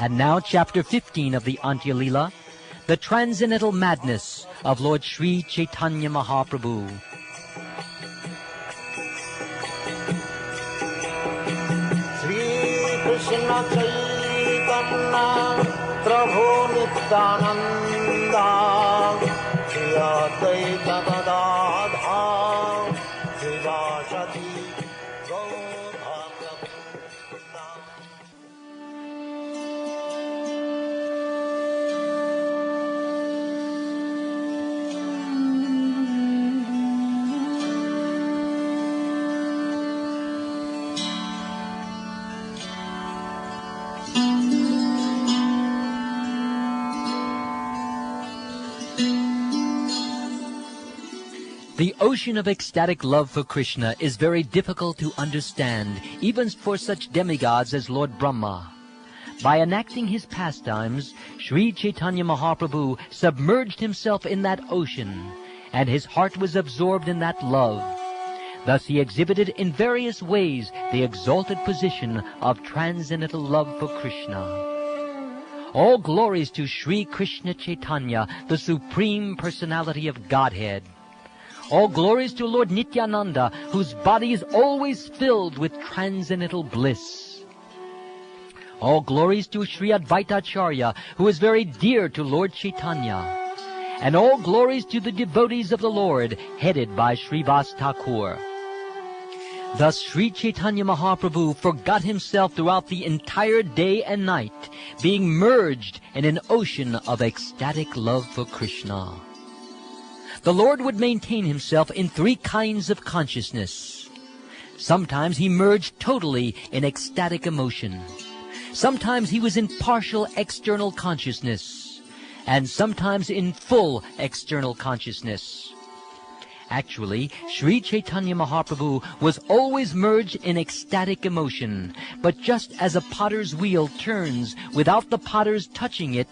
And now chapter 15 of the Antya-lila, the transcendental madness of Lord Sri Chaitanya Mahaprabhu. Sri Krishna Chaitanya Prabhu Nityananda Shri Advaita Gadadhar Srivasati Gaurabhakta. The ocean of ecstatic love for Krishna is very difficult to understand, even for such demigods as Lord Brahma. By enacting his pastimes, Sri Chaitanya Mahaprabhu submerged himself in that ocean, and his heart was absorbed in that love. Thus he exhibited in various ways the exalted position of transcendental love for Krishna. All glories to Sri Krishna Chaitanya, the Supreme Personality of Godhead. All glories to Lord Nityananda, whose body is always filled with transcendental bliss. All glories to Sri Advaita Acharya, who is very dear to Lord Chaitanya. And all glories to the devotees of the Lord, headed by Srivas Thakur. Thus Sri Chaitanya Mahaprabhu forgot himself throughout the entire day and night, being merged in an ocean of ecstatic love for Krishna. The Lord would maintain himself in three kinds of consciousness. Sometimes he merged totally in ecstatic emotion. Sometimes he was in partial external consciousness. And sometimes in full external consciousness. Actually, Sri Chaitanya Mahaprabhu was always merged in ecstatic emotion. But just as a potter's wheel turns without the potter's touching it,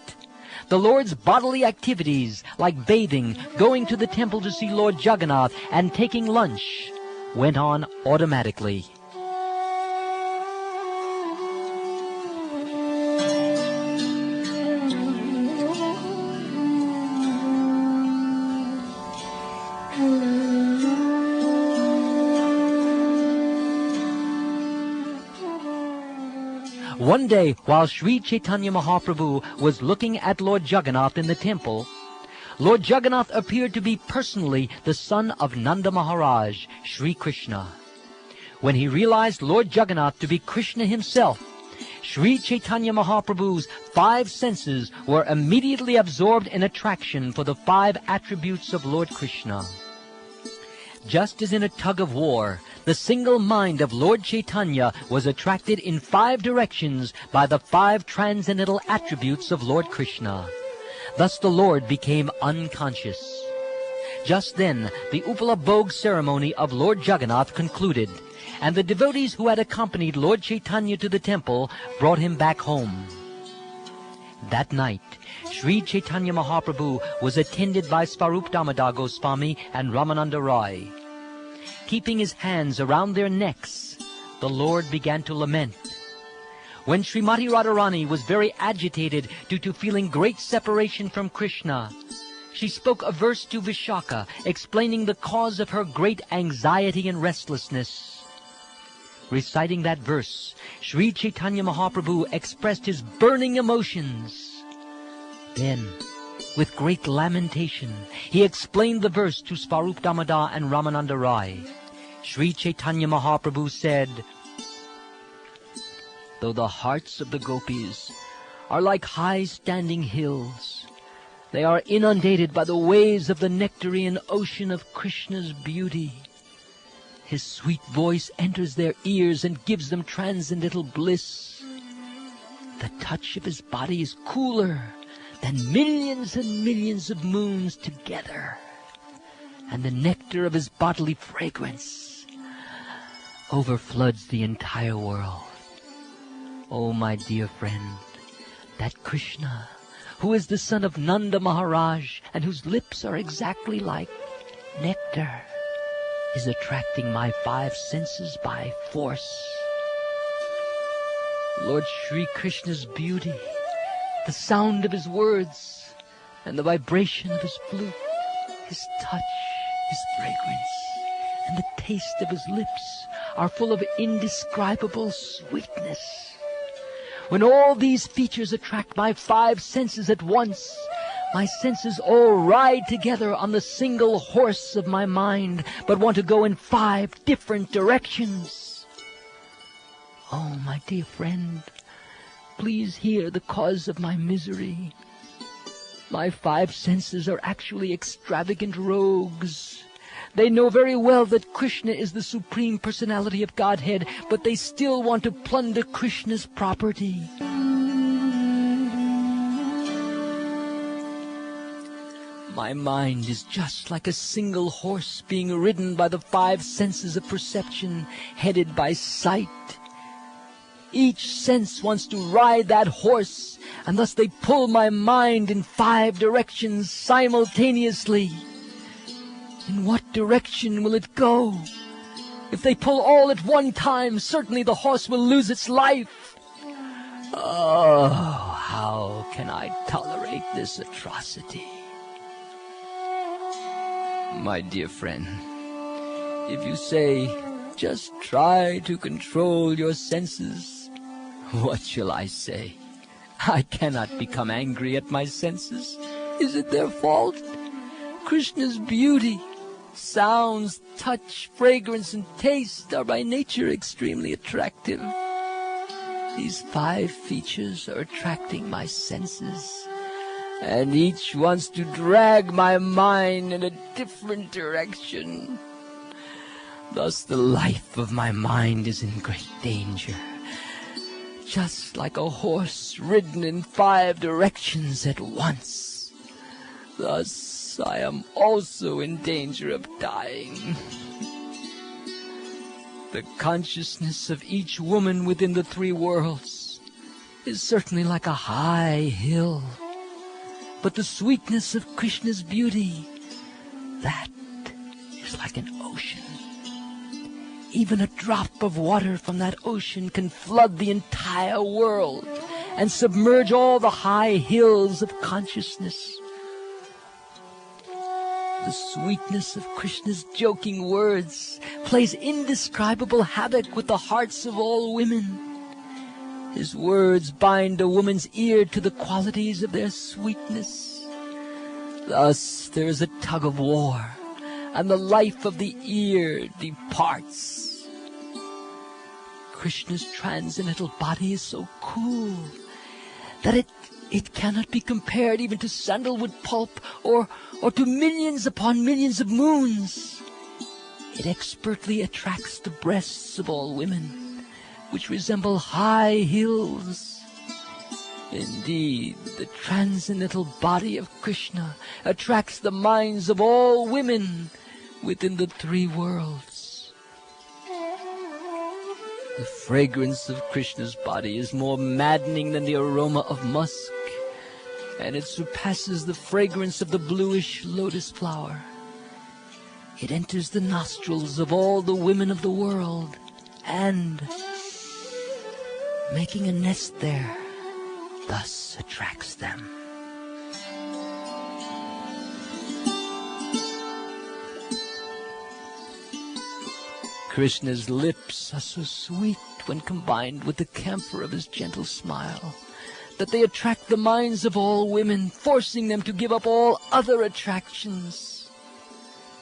the Lord's bodily activities, like bathing, going to the temple to see Lord Jagannath, and taking lunch, went on automatically. One day, while Sri Chaitanya Mahaprabhu was looking at Lord Jagannath in the temple, Lord Jagannath appeared to be personally the son of Nanda Maharaj, Sri Krishna. When he realized Lord Jagannath to be Krishna himself, Sri Chaitanya Mahaprabhu's five senses were immediately absorbed in attraction for the five attributes of Lord Krishna. Just as in a tug of war, the single mind of Lord Chaitanya was attracted in five directions by the five transcendental attributes of Lord Krishna. Thus the Lord became unconscious. Just then, the Upala Bhog ceremony of Lord Jagannath concluded, and the devotees who had accompanied Lord Chaitanya to the temple brought him back home. That night, Sri Chaitanya Mahaprabhu was attended by Swarup Damodar Goswami and Ramananda Rai. Keeping his hands around their necks, the Lord began to lament. When Srimati Radharani was very agitated due to feeling great separation from Krishna, she spoke a verse to Vishaka, explaining the cause of her great anxiety and restlessness. Reciting that verse, Sri Chaitanya Mahaprabhu expressed his burning emotions. Then, with great lamentation, he explained the verse to Swarup Damodar and Ramananda Rai. Sri Chaitanya Mahaprabhu said, "Though the hearts of the gopis are like high-standing hills, they are inundated by the waves of the nectarian ocean of Krishna's beauty. His sweet voice enters their ears and gives them transcendental bliss. The touch of his body is cooler than millions and millions of moons together, and the nectar of his bodily fragrance overfloods the entire world." Oh, my dear friend, that Krishna, who is the son of Nanda Maharaj and whose lips are exactly like nectar, is attracting my five senses by force. Lord Sri Krishna's beauty the sound of his words, and the vibration of his flute, his touch, his fragrance, and the taste of his lips are full of indescribable sweetness. When all these features attract my 5 senses at once, my senses all ride together on the single horse of my mind, but want to go in 5 different directions. Oh, my dear friend, please hear the cause of my misery. My 5 senses are actually extravagant rogues. They know very well that Krishna is the Supreme Personality of Godhead, but they still want to plunder Krishna's property. My mind is just like a single horse being ridden by the 5 senses of perception, headed by sight. Each sense wants to ride that horse, and thus they pull my mind in 5 directions simultaneously. In what direction will it go? If they pull all at one time, certainly the horse will lose its life. Oh, how can I tolerate this atrocity? My dear friend, if you say, just try to control your senses, what shall I say? I cannot become angry at my senses. Is it their fault? Krishna's beauty, sounds, touch, fragrance, and taste are by nature extremely attractive. These 5 features are attracting my senses, and each wants to drag my mind in a different direction. Thus the life of my mind is in great danger, just like a horse ridden in 5 directions at once. Thus I am also in danger of dying. The consciousness of each woman within the 3 worlds is certainly like a high hill, but the sweetness of Krishna's beauty, that is like an ocean. Even a drop of water from that ocean can flood the entire world and submerge all the high hills of consciousness. The sweetness of Krishna's joking words plays indescribable havoc with the hearts of all women. His words bind a woman's ear to the qualities of their sweetness. Thus there is a tug of war, and the life of the ear departs. Krishna's transcendental body is so cool that it cannot be compared even to sandalwood pulp or to millions upon millions of moons. It expertly attracts the breasts of all women, which resemble high hills. Indeed, the transcendental body of Krishna attracts the minds of all women within the 3 worlds. The fragrance of Krishna's body is more maddening than the aroma of musk, and it surpasses the fragrance of the bluish lotus flower. It enters the nostrils of all the women of the world, and, making a nest there, thus attracts them. Krishna's lips are so sweet when combined with the camphor of his gentle smile, that they attract the minds of all women, forcing them to give up all other attractions.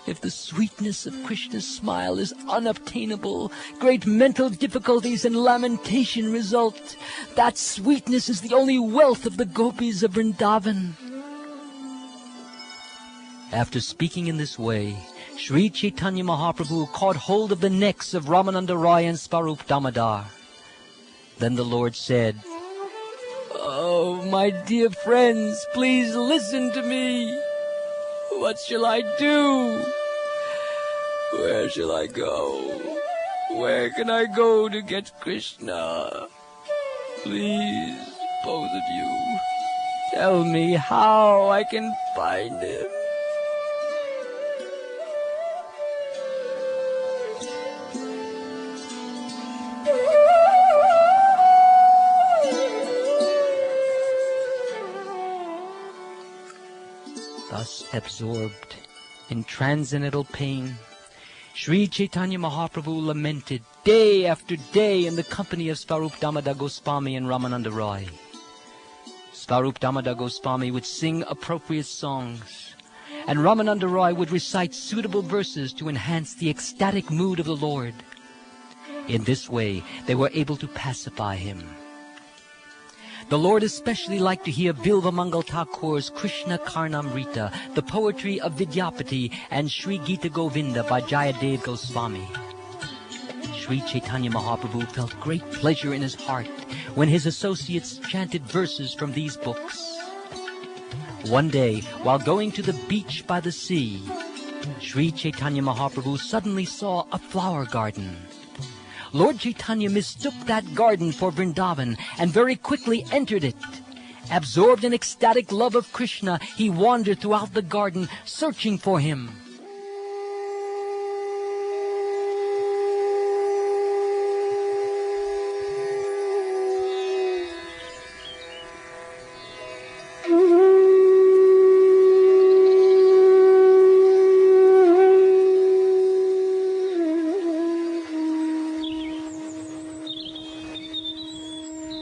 If the sweetness of Krishna's smile is unobtainable, great mental difficulties and lamentation result. That sweetness is the only wealth of the gopis of Vrindavan. After speaking in this way, Sri Chaitanya Mahaprabhu caught hold of the necks of Ramananda Roy and Swarup Damodar. Then the Lord said, "Oh, my dear friends, please listen to me. What shall I do? Where shall I go? Where can I go to get Krishna? Please, both of you, tell me how I can find him." Thus absorbed in transcendental pain, Sri Chaitanya Mahaprabhu lamented day after day in the company of Svarup Damodar Goswami and Ramananda Roy. Svarup Damodar Goswami would sing appropriate songs, and Ramananda Roy would recite suitable verses to enhance the ecstatic mood of the Lord. In this way, they were able to pacify him. The Lord especially liked to hear Bilva Mangal Thakur's Krishna Karnamrita, the poetry of Vidyapati, and Sri Gita Govinda by Jayadev Goswami. Sri Chaitanya Mahaprabhu felt great pleasure in his heart when his associates chanted verses from these books. One day, while going to the beach by the sea, Sri Chaitanya Mahaprabhu suddenly saw a flower garden. Lord Chaitanya mistook that garden for Vrindavan and very quickly entered it. Absorbed in ecstatic love of Krishna, he wandered throughout the garden searching for him.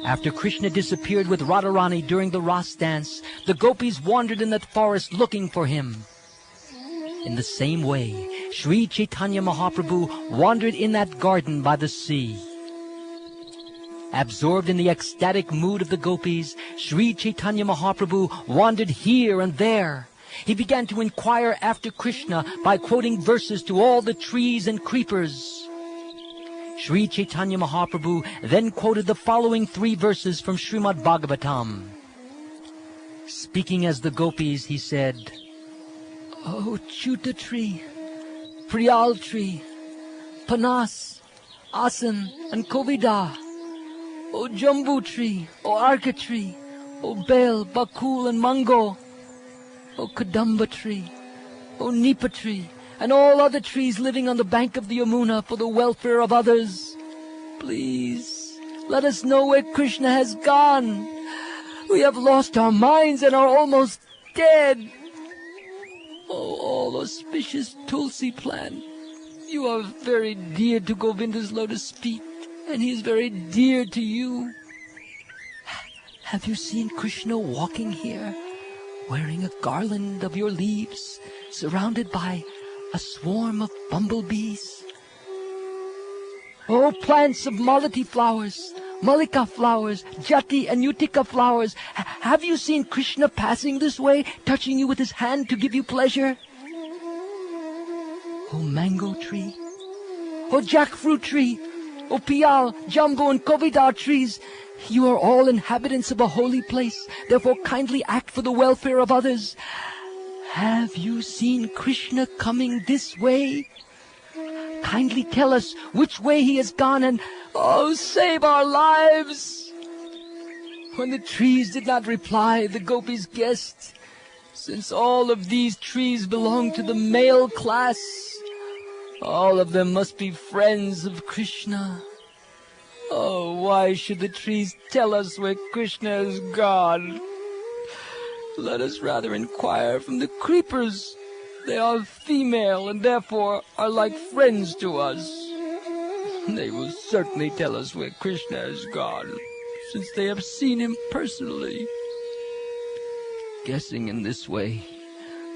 After Krishna disappeared with Radharani during the Ras dance, the gopis wandered in that forest looking for him. In the same way, Sri Chaitanya Mahaprabhu wandered in that garden by the sea. Absorbed in the ecstatic mood of the gopis, Sri Chaitanya Mahaprabhu wandered here and there. He began to inquire after Krishna by quoting verses to all the trees and creepers. Sri Chaitanya Mahaprabhu then quoted the following 3 verses from Srimad Bhagavatam. Speaking as the gopis, he said, "O Chuta tree, Priyal tree, Panas, Asan, and Kovida, O Jambu tree, O Arka tree, O Bel, Bakul, and Mango, O Kadamba tree, O Nipa tree, and all other trees living on the bank of the Yamuna for the welfare of others. Please, let us know where Krishna has gone. We have lost our minds and are almost dead. Oh, all auspicious Tulsi plant, you are very dear to Govinda's lotus feet, and he is very dear to you. Have you seen Krishna walking here, wearing a garland of your leaves, surrounded by a swarm of bumblebees? Oh, plants of malati flowers, malika flowers, jati and utika flowers, have you seen Krishna passing this way, touching you with his hand to give you pleasure? Oh, mango tree, oh, jackfruit tree, oh, pial, jumbo, and kovida trees, you are all inhabitants of a holy place, therefore kindly act for the welfare of others. Have you seen Krishna coming this way? Kindly tell us which way he has gone and, oh, save our lives." When the trees did not reply, the gopis guessed, since all of these trees belong to the male class, all of them must be friends of Krishna. Oh, why should the trees tell us where Krishna is gone? Let us rather inquire from the creepers. They are female and therefore are like friends to us. They will certainly tell us where Krishna is gone, since they have seen him personally. Guessing in this way,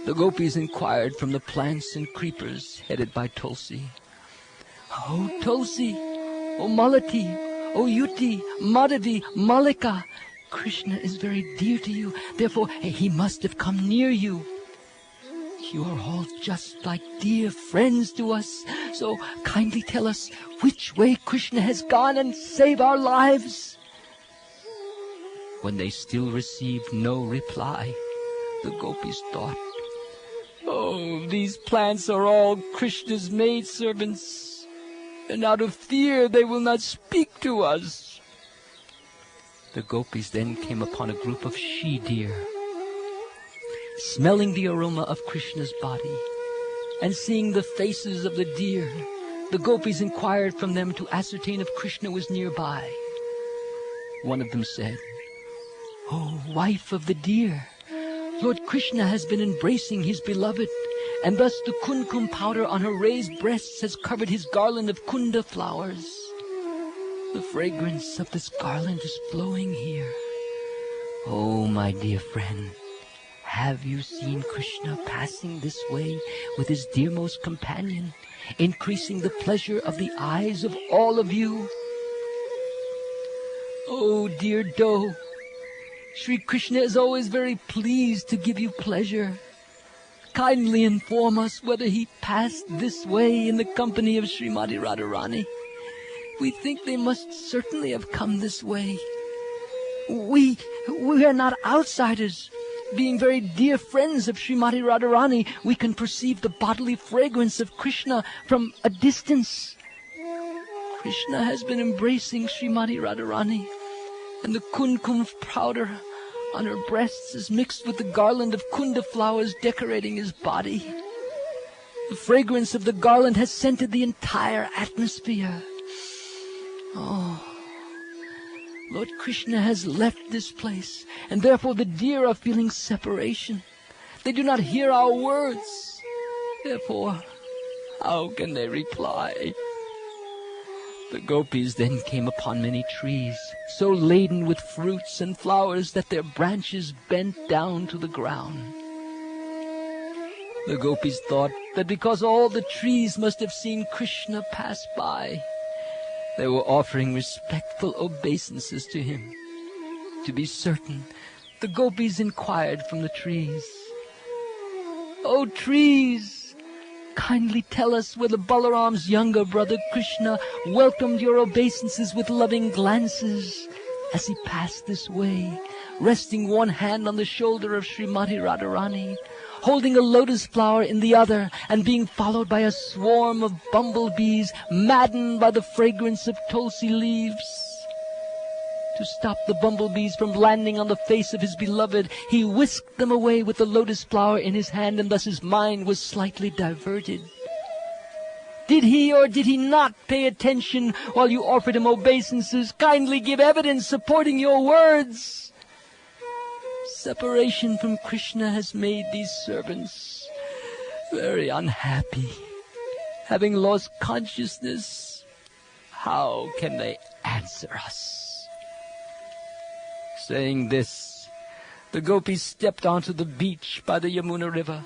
the gopis inquired from the plants and creepers headed by Tulsi. "Oh, Tulsi, oh, Malati, oh, Yuti, Madhavi, Malika, Krishna is very dear to you, therefore he must have come near you. You are all just like dear friends to us, so kindly tell us which way Krishna has gone and save our lives." When they still received no reply, the gopis thought, "Oh, these plants are all Krishna's maidservants, and out of fear they will not speak to us." The gopis then came upon a group of she-deer. Smelling the aroma of Krishna's body and seeing the faces of the deer, the gopis inquired from them to ascertain if Krishna was nearby. One of them said, "Oh, wife of the deer, Lord Krishna has been embracing his beloved, and thus the kumkum powder on her raised breasts has covered his garland of kunda flowers. The fragrance of this garland is flowing here. Oh, my dear friend, have you seen Krishna passing this way with his dearmost companion, increasing the pleasure of the eyes of all of you? Oh, dear doe, Sri Krishna is always very pleased to give you pleasure. Kindly inform us whether he passed this way in the company of Srimati Radharani. We think they must certainly have come this way. We are not outsiders. Being very dear friends of Srimati Radharani, we can perceive the bodily fragrance of Krishna from a distance. Krishna has been embracing Srimati Radharani, and the kumkum powder on her breasts is mixed with the garland of kunda flowers decorating his body. The fragrance of the garland has scented the entire atmosphere. Oh, Lord Krishna has left this place, and therefore the deer are feeling separation. They do not hear our words. Therefore, how can they reply? The gopis then came upon many trees, so laden with fruits and flowers that their branches bent down to the ground. The gopis thought that because all the trees must have seen Krishna pass by, they were offering respectful obeisances to him. To be certain, the gopis inquired from the trees, "O trees, kindly tell us whether Balaram's younger brother Krishna welcomed your obeisances with loving glances as he passed this way, resting one hand on the shoulder of Srimati Radharani, holding a lotus flower in the other, and being followed by a swarm of bumblebees maddened by the fragrance of tulsi leaves. To stop the bumblebees from landing on the face of his beloved, he whisked them away with the lotus flower in his hand, and thus his mind was slightly diverted. Did he or did he not pay attention while you offered him obeisances? Kindly give evidence supporting your words." Separation from Krishna has made these servants very unhappy. Having lost consciousness, how can they answer us? Saying this, the gopis stepped onto the beach by the Yamuna river.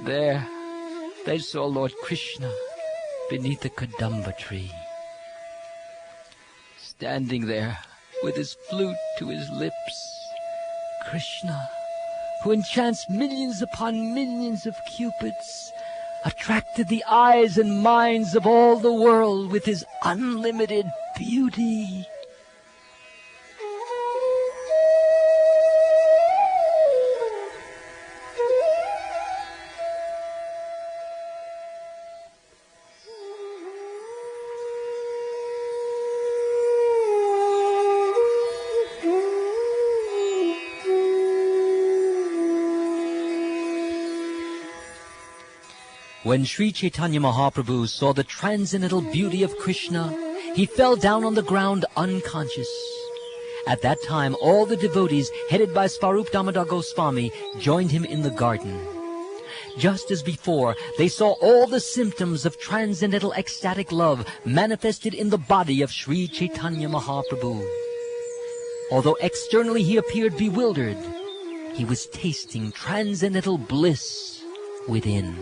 There, they saw Lord Krishna beneath the Kadamba tree. Standing there with his flute to his lips, Krishna, who enchants millions upon millions of cupids, attracted the eyes and minds of all the world with his unlimited beauty. When Sri Chaitanya Mahaprabhu saw the transcendental beauty of Krishna, he fell down on the ground unconscious. At that time, all the devotees, headed by Svarup Damodar Goswami, joined him in the garden. Just as before, they saw all the symptoms of transcendental ecstatic love manifested in the body of Sri Chaitanya Mahaprabhu. Although externally he appeared bewildered, he was tasting transcendental bliss within.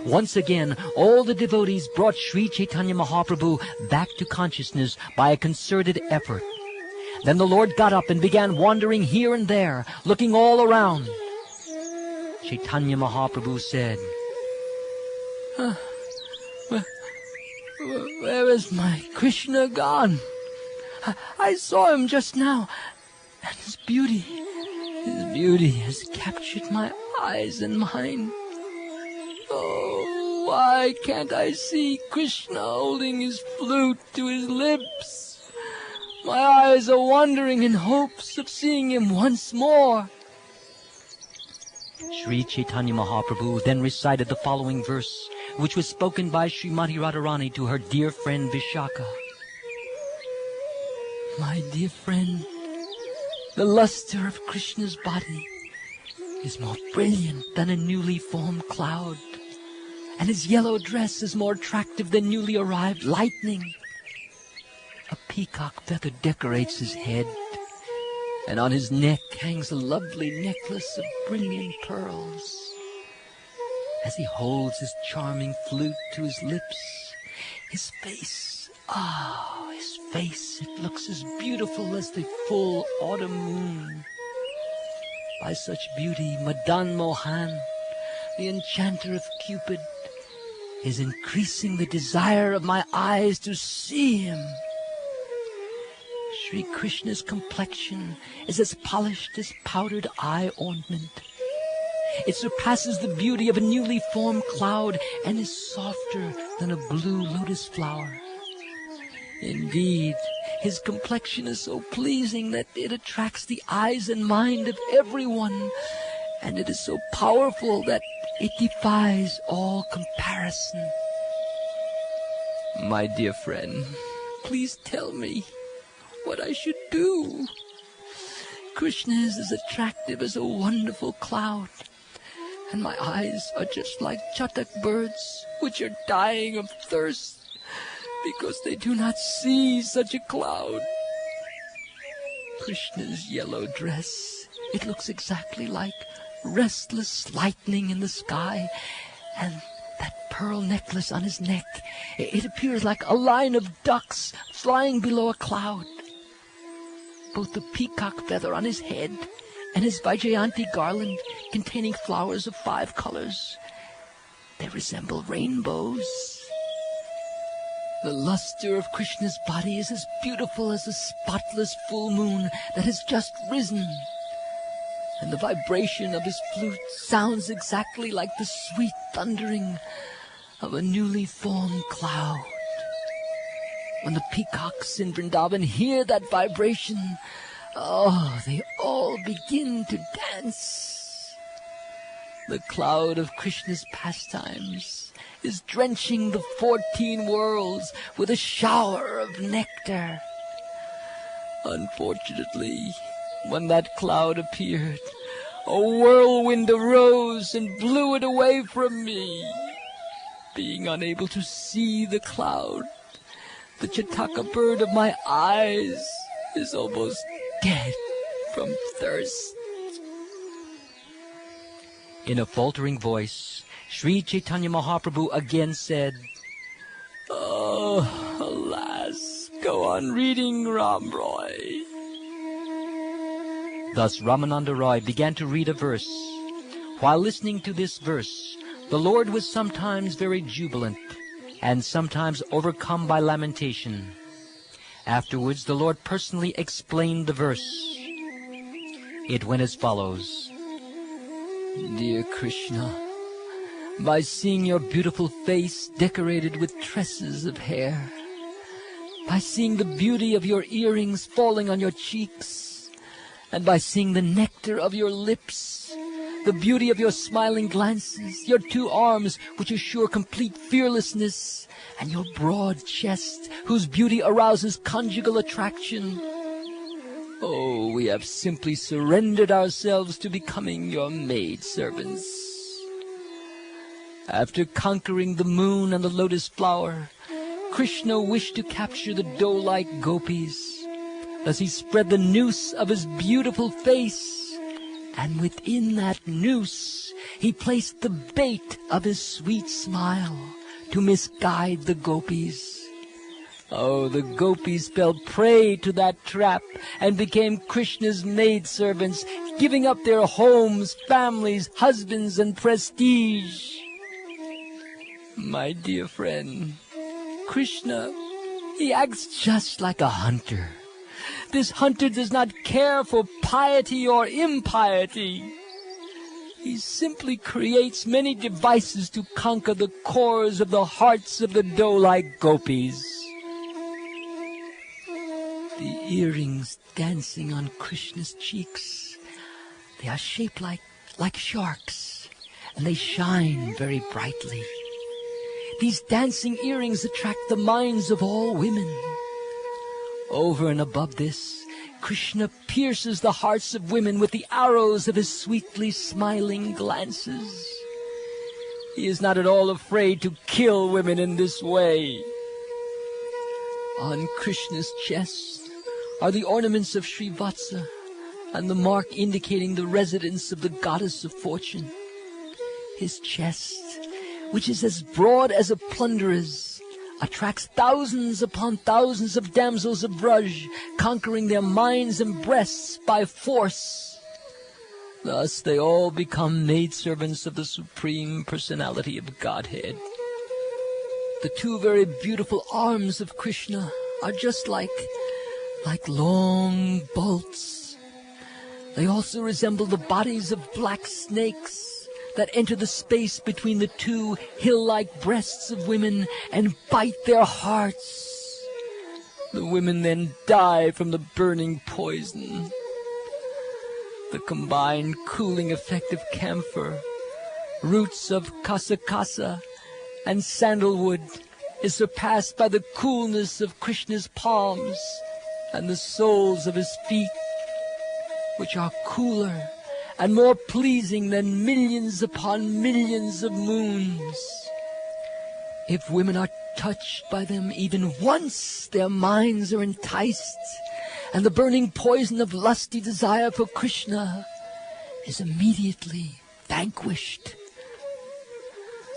Once again, all the devotees brought Sri Chaitanya Mahaprabhu back to consciousness by a concerted effort. Then the Lord got up and began wandering here and there, looking all around. Chaitanya Mahaprabhu said, Where is my Krishna gone? I saw him just now, and his beauty has captured my eyes and mind. Oh, why can't I see Krishna holding his flute to his lips? My eyes are wandering in hopes of seeing him once more. Sri Chaitanya Mahaprabhu then recited the following verse, which was spoken by Srimati Radharani to her dear friend Vishaka. My dear friend, the luster of Krishna's body is more brilliant than a newly formed cloud, and his yellow dress is more attractive than newly arrived lightning. A peacock feather decorates his head, and on his neck hangs a lovely necklace of brilliant pearls. As he holds his charming flute to his lips, his face, it looks as beautiful as the full autumn moon. By such beauty, Madan Mohan, the enchanter of Cupid, is increasing the desire of my eyes to see him. Sri Krishna's complexion is as polished as powdered eye ointment. It surpasses the beauty of a newly formed cloud and is softer than a blue lotus flower. Indeed, his complexion is so pleasing that it attracts the eyes and mind of everyone, and it is so powerful that it defies all comparison. My dear friend, please tell me what I should do. Krishna is as attractive as a wonderful cloud, and my eyes are just like chatak birds, which are dying of thirst because they do not see such a cloud. Krishna's yellow dress, it looks exactly like restless lightning in the sky, and that pearl necklace on his neck, it appears like a line of ducks flying below a cloud. Both the peacock feather on his head and his Vaijayanti garland containing flowers of 5 colors, they resemble rainbows. The luster of Krishna's body is as beautiful as a spotless full moon that has just risen, and the vibration of his flute sounds exactly like the sweet thundering of a newly formed cloud. When the peacocks in Vrindavan hear that vibration, they all begin to dance. The cloud of Krishna's pastimes is drenching the 14 worlds with a shower of nectar. Unfortunately, when that cloud appeared, a whirlwind arose and blew it away from me. Being unable to see the cloud, the Chataka bird of my eyes is almost dead from thirst. In a faltering voice, Sri Chaitanya Mahaprabhu again said, "Oh, alas, go on reading, Ram Roy." Thus Ramananda Roy began to read a verse. While listening to this verse, the Lord was sometimes very jubilant, and sometimes overcome by lamentation. Afterwards, the Lord personally explained the verse. It went as follows: "Dear Krishna, by seeing your beautiful face decorated with tresses of hair, by seeing the beauty of your earrings falling on your cheeks, and by seeing the nectar of your lips, the beauty of your smiling glances, your 2 arms, which assure complete fearlessness, and your broad chest, whose beauty arouses conjugal attraction, we have simply surrendered ourselves to becoming your maidservants." After conquering the moon and the lotus flower, Krishna wished to capture the doe-like gopis. Thus he spread the noose of his beautiful face, and within that noose he placed the bait of his sweet smile to misguide the gopis. The gopis fell prey to that trap and became Krishna's maidservants, giving up their homes, families, husbands, and prestige. My dear friend, Krishna, he acts just like a hunter. This hunter does not care for piety or impiety. He simply creates many devices to conquer the cores of the hearts of the doe-like gopis. The earrings dancing on Krishna's cheeks, they are shaped like sharks, and they shine very brightly. These dancing earrings attract the minds of all women. Over and above this, Krishna pierces the hearts of women with the arrows of his sweetly smiling glances. He is not at all afraid to kill women in this way. On Krishna's chest are the ornaments of Srivatsa and the mark indicating the residence of the goddess of fortune. His chest, which is as broad as a plunderer's, attracts thousands upon thousands of damsels of Braj, conquering their minds and breasts by force. Thus they all become maidservants of the Supreme Personality of Godhead. The two very beautiful arms of Krishna are just like long bolts. They also resemble the bodies of black snakes that enter the space between the two hill-like breasts of women and bite their hearts. The women then die from the burning poison. The combined cooling effect of camphor, roots of kasakasa, and sandalwood is surpassed by the coolness of Krishna's palms and the soles of his feet, which are cooler and more pleasing than millions upon millions of moons. If women are touched by them even once, their minds are enticed, and the burning poison of lusty desire for Krishna is immediately vanquished.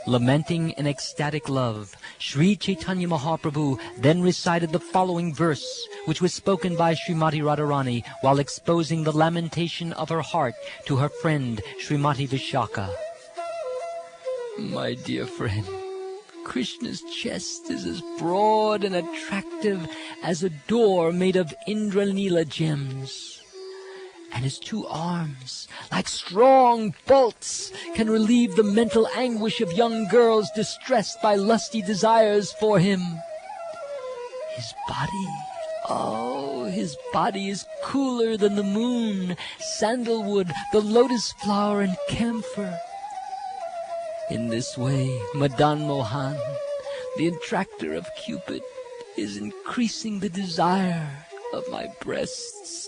Lamenting in ecstatic love, Sri Chaitanya Mahaprabhu then recited the following verse, which was spoken by Srimati Radharani while exposing the lamentation of her heart to her friend Srimati Vishaka. My dear friend, Krishna's chest is as broad and attractive as a door made of Antya-lila gems. And his two arms, like strong bolts, can relieve the mental anguish of young girls distressed by lusty desires for him. His body is cooler than the moon, sandalwood, the lotus flower, and camphor. In this way, Madan Mohan, the attractor of Cupid, is increasing the desire of my breasts.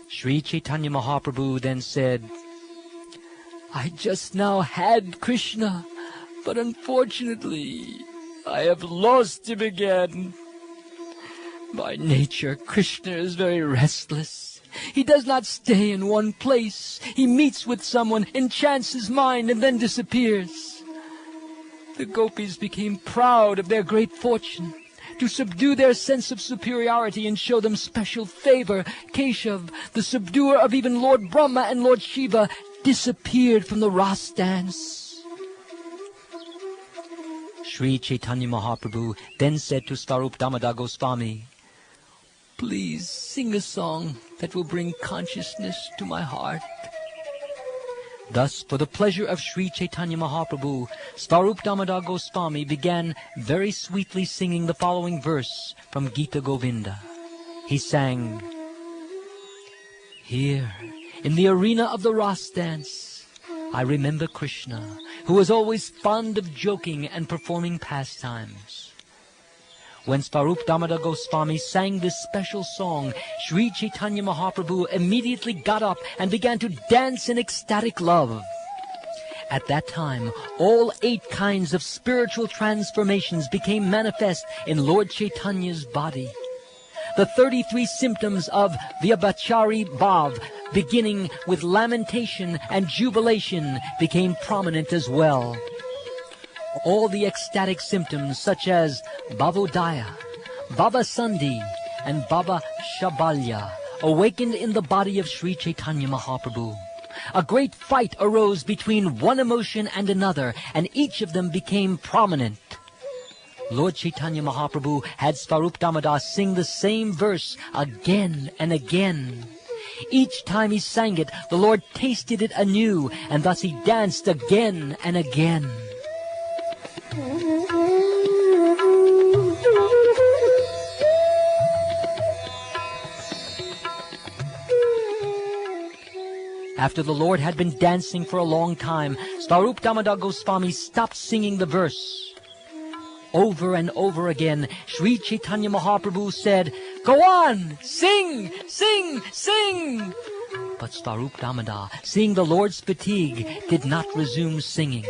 Sri Chaitanya Mahaprabhu then said, I just now had Krishna, but unfortunately I have lost him again. By nature, Krishna is very restless. He does not stay in one place. He meets with someone, enchants his mind, and then disappears. The gopis became proud of their great fortune. To subdue their sense of superiority and show them special favor, Keshav, the subduer of even Lord Brahma and Lord Shiva, disappeared from the Ras dance. Sri Chaitanya Mahaprabhu then said to Swarup Damodar Goswami, Please sing a song that will bring consciousness to my heart. Thus, for the pleasure of Sri Chaitanya Mahaprabhu, Swarup Damodar Goswami began very sweetly singing the following verse from Gita Govinda. He sang, Here, in the arena of the Ras dance, I remember Krishna, who was always fond of joking and performing pastimes. When Swarup Damodar Goswami sang this special song, Sri Chaitanya Mahaprabhu immediately got up and began to dance in ecstatic love. At that time, all 8 kinds of spiritual transformations became manifest in Lord Chaitanya's body. The 33 symptoms of Vyabhachari Bhav, beginning with lamentation and jubilation, became prominent as well. All the ecstatic symptoms such as Bhavodaya, Bhavasandhi, and Bhava Shabalya awakened in the body of Sri Chaitanya Mahaprabhu. A great fight arose between one emotion and another, and each of them became prominent. Lord Chaitanya Mahaprabhu had Swarup Damodar sing the same verse again and again. Each time he sang it, the Lord tasted it anew, and thus he danced again and again. After the Lord had been dancing for a long time, Swarup Damodar Goswami stopped singing the verse. Over and over again, Sri Chaitanya Mahaprabhu said, "Go on! Sing! Sing! Sing!" But Swarup Damodar, seeing the Lord's fatigue, did not resume singing.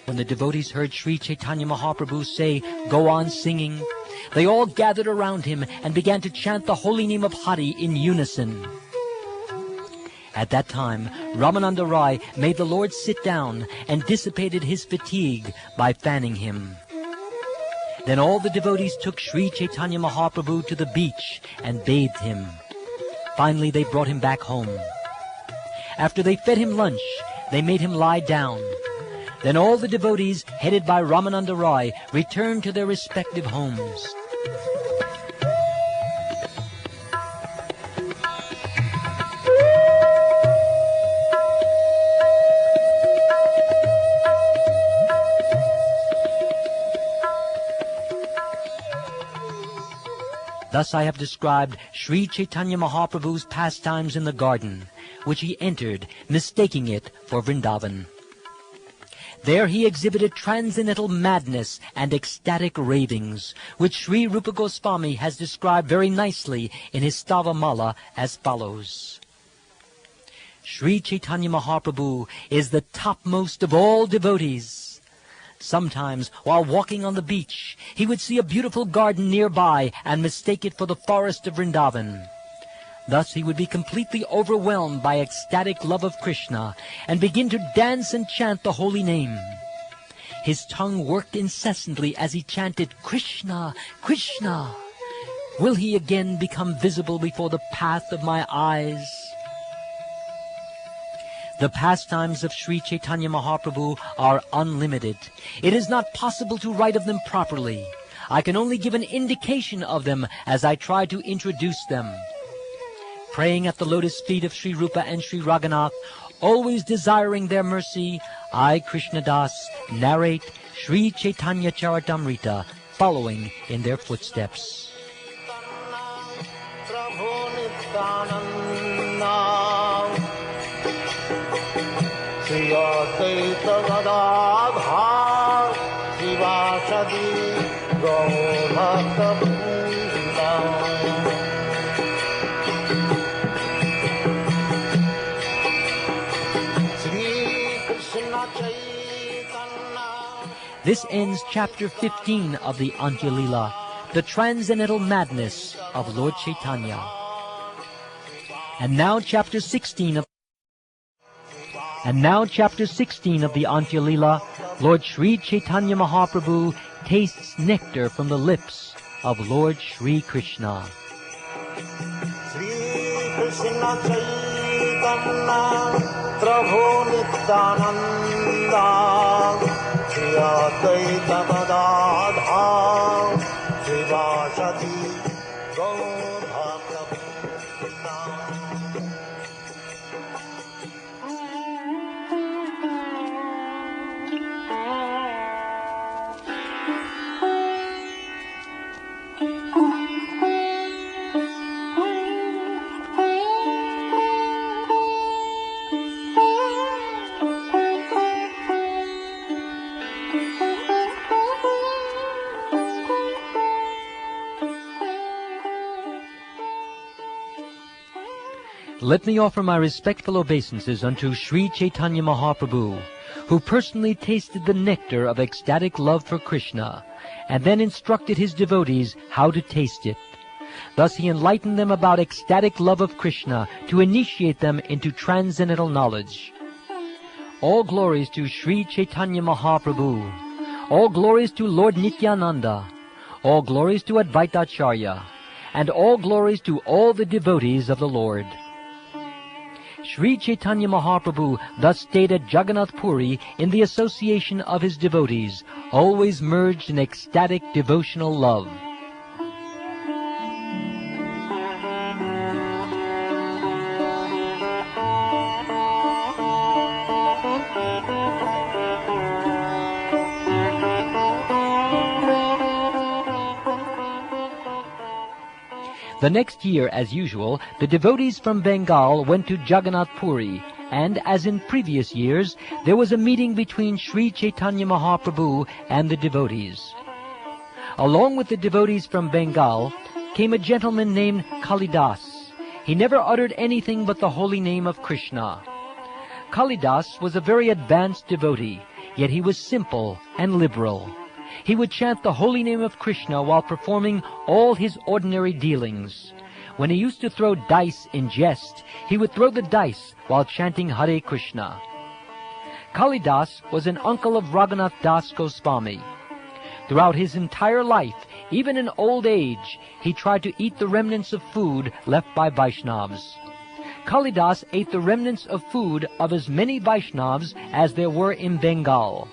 When the devotees heard Sri Chaitanya Mahaprabhu say, "Go on singing," they all gathered around him and began to chant the holy name of Hari in unison. At that time, Ramananda Rai made the Lord sit down and dissipated his fatigue by fanning him. Then all the devotees took Sri Chaitanya Mahaprabhu to the beach and bathed him. Finally, they brought him back home. After they fed him lunch, they made him lie down. Then all the devotees, headed by Ramananda Rai, returned to their respective homes. Thus I have described Sri Chaitanya Mahaprabhu's pastimes in the garden, which he entered, mistaking it for Vrindavan. There he exhibited transcendental madness and ecstatic ravings, which Sri Rupa Goswami has described very nicely in his Amala as follows. Sri Chaitanya Mahaprabhu is the topmost of all devotees. Sometimes, while walking on the beach, he would see a beautiful garden nearby and mistake it for the forest of Vrindavan. Thus he would be completely overwhelmed by ecstatic love of Krishna and begin to dance and chant the holy name. His tongue worked incessantly as he chanted, "Krishna, Krishna. Will he again become visible before the path of my eyes?" The pastimes of Sri Chaitanya Mahaprabhu are unlimited. It is not possible to write of them properly. I can only give an indication of them as I try to introduce them. Praying at the lotus feet of Sri Rupa and Sri Raghunath, always desiring their mercy, I, Krishnadas, narrate Sri Chaitanya Charitamrita, following in their footsteps. This ends chapter 15 of the Antya-lila, the transcendental madness of Lord Chaitanya. And now chapter 16 of the Antya-lila, Lord Sri Chaitanya Mahaprabhu tastes nectar from the lips of Lord Sri Krishna. Sri Krishna Chaitanya Prabhu Nityananda Shri Advaita Gadadhar Srivasati Gaur Bhakta. Let me offer my respectful obeisances unto Sri Chaitanya Mahaprabhu, who personally tasted the nectar of ecstatic love for Krishna, and then instructed his devotees how to taste it. Thus he enlightened them about ecstatic love of Krishna to initiate them into transcendental knowledge. All glories to Sri Chaitanya Mahaprabhu. All glories to Lord Nityananda. All glories to Advaitacharya. And all glories to all the devotees of the Lord. Sri Chaitanya Mahaprabhu thus stayed at Jagannath Puri in the association of his devotees, always merged in ecstatic devotional love. The next year, as usual, the devotees from Bengal went to Jagannath Puri, and, as in previous years, there was a meeting between Sri Chaitanya Mahaprabhu and the devotees. Along with the devotees from Bengal came a gentleman named Kalidas. He never uttered anything but the holy name of Krishna. Kalidas was a very advanced devotee, yet he was simple and liberal. He would chant the holy name of Krishna while performing all his ordinary dealings. When he used to throw dice in jest, he would throw the dice while chanting Hare Krishna. Kalidas was an uncle of Raghunath Das Goswami. Throughout his entire life, even in old age, he tried to eat the remnants of food left by Vaishnavas. Kalidas ate the remnants of food of as many Vaishnavas as there were in Bengal.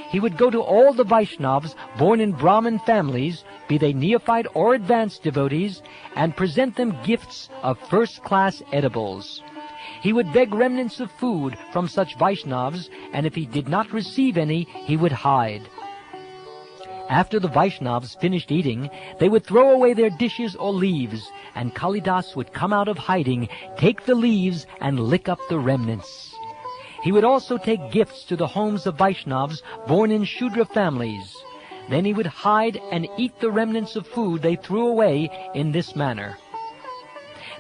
He would go to all the Vaishnavas born in Brahmin families, be they neophyte or advanced devotees, and present them gifts of first-class edibles. He would beg remnants of food from such Vaishnavas, and if he did not receive any, he would hide. After the Vaishnavas finished eating, they would throw away their dishes or leaves, and Kalidas would come out of hiding, take the leaves, and lick up the remnants. He would also take gifts to the homes of Vaishnavas born in Shudra families. Then he would hide and eat the remnants of food they threw away in this manner.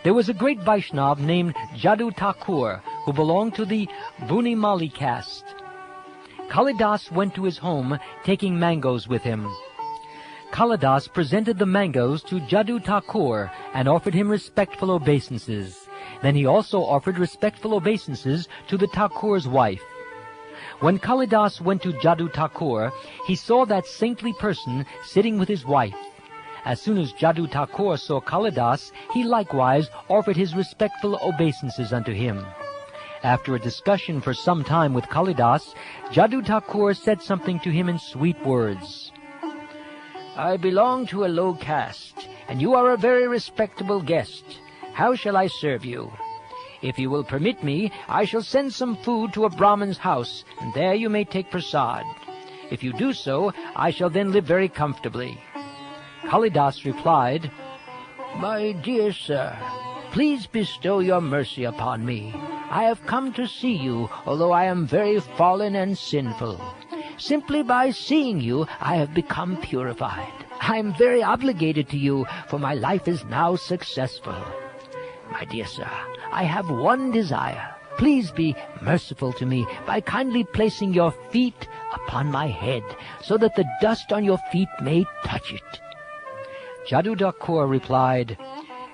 There was a great Vaishnav named Jadu Thakur, who belonged to the Bunimali caste. Kalidas went to his home, taking mangoes with him. Kalidas presented the mangoes to Jadu Thakur and offered him respectful obeisances. Then he also offered respectful obeisances to the Thakur's wife. When Kalidas went to Jadu Thakur, he saw that saintly person sitting with his wife. As soon as Jadu Thakur saw Kalidas, he likewise offered his respectful obeisances unto him. After a discussion for some time with Kalidas, Jadu Thakur said something to him in sweet words. "I belong to a low caste, and you are a very respectable guest. How shall I serve you? If you will permit me, I shall send some food to a Brahmin's house, and there you may take prasad. If you do so, I shall then live very comfortably." Kalidas replied, "My dear sir, please bestow your mercy upon me. I have come to see you, although I am very fallen and sinful. Simply by seeing you, I have become purified. I am very obligated to you, for my life is now successful. My dear sir, I have one desire. Please be merciful to me by kindly placing your feet upon my head, so that the dust on your feet may touch it." Jadu Thakur replied,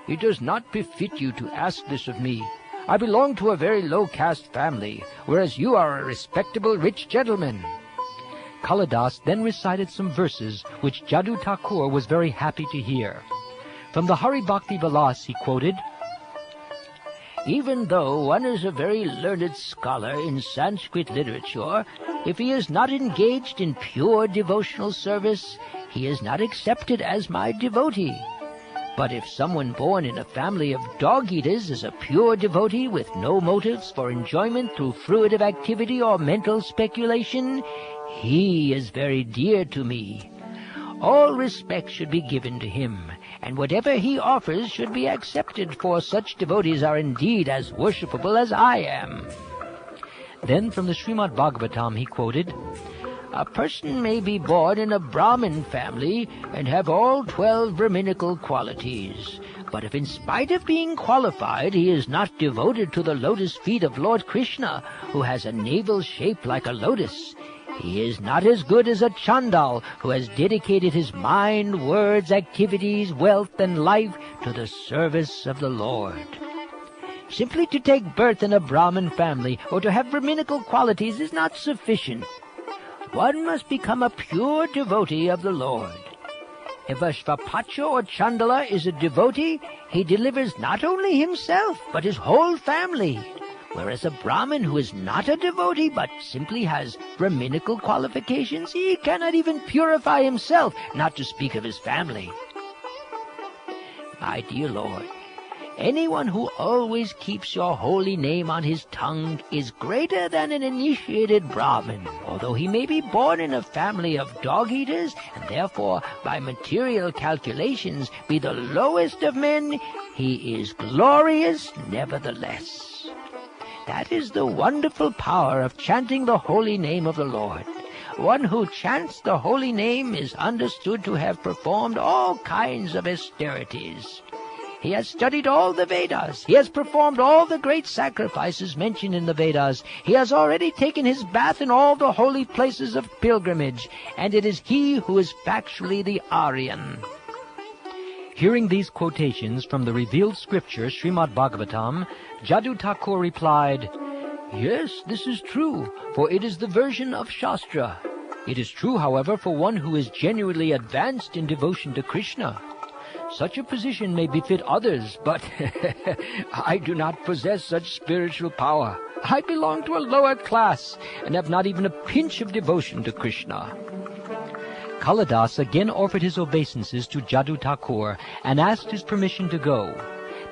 "It does not befit you to ask this of me. I belong to a very low caste family, whereas you are a respectable rich gentleman." Kalidas then recited some verses which Jadu Thakur was very happy to hear. From the Hari Bhakti Vilas he quoted, "Even though one is a very learned scholar in Sanskrit literature, if he is not engaged in pure devotional service, he is not accepted as my devotee. But if someone born in a family of dog-eaters is a pure devotee with no motives for enjoyment through fruitive activity or mental speculation, he is very dear to me. All respect should be given to him, and whatever he offers should be accepted, for such devotees are indeed as worshipable as I am." Then from the Srimad Bhagavatam he quoted, "A person may be born in a Brahmin family and have all 12 Brahminical qualities. But if in spite of being qualified he is not devoted to the lotus feet of Lord Krishna, who has a navel shaped like a lotus, he is not as good as a Chandal who has dedicated his mind, words, activities, wealth, and life to the service of the Lord." Simply to take birth in a Brahmin family or to have Brahminical qualities is not sufficient. One must become a pure devotee of the Lord. If a Shvapacha or Chandala is a devotee, he delivers not only himself, but his whole family. Whereas a Brahmin who is not a devotee, but simply has Brahminical qualifications, he cannot even purify himself, not to speak of his family. My dear Lord, Anyone who always keeps your holy name on his tongue is greater than an initiated Brahmin. Although he may be born in a family of dog-eaters, and therefore, by material calculations, be the lowest of men, he is glorious nevertheless. That is the wonderful power of chanting the holy name of the Lord. One who chants the holy name is understood to have performed all kinds of austerities. He has studied all the Vedas. He has performed all the great sacrifices mentioned in the Vedas. He has already taken his bath in all the holy places of pilgrimage, and it is he who is factually the Aryan. Hearing these quotations from the revealed scripture, Srimad Bhagavatam, Jadu Thakur replied, "Yes, this is true, for it is the version of Shastra. It is true, however, for one who is genuinely advanced in devotion to Krishna. Such a position may befit others, but I do not possess such spiritual power. I belong to a lower class and have not even a pinch of devotion to Krishna." Kalidas again offered his obeisances to Jadu Thakur and asked his permission to go.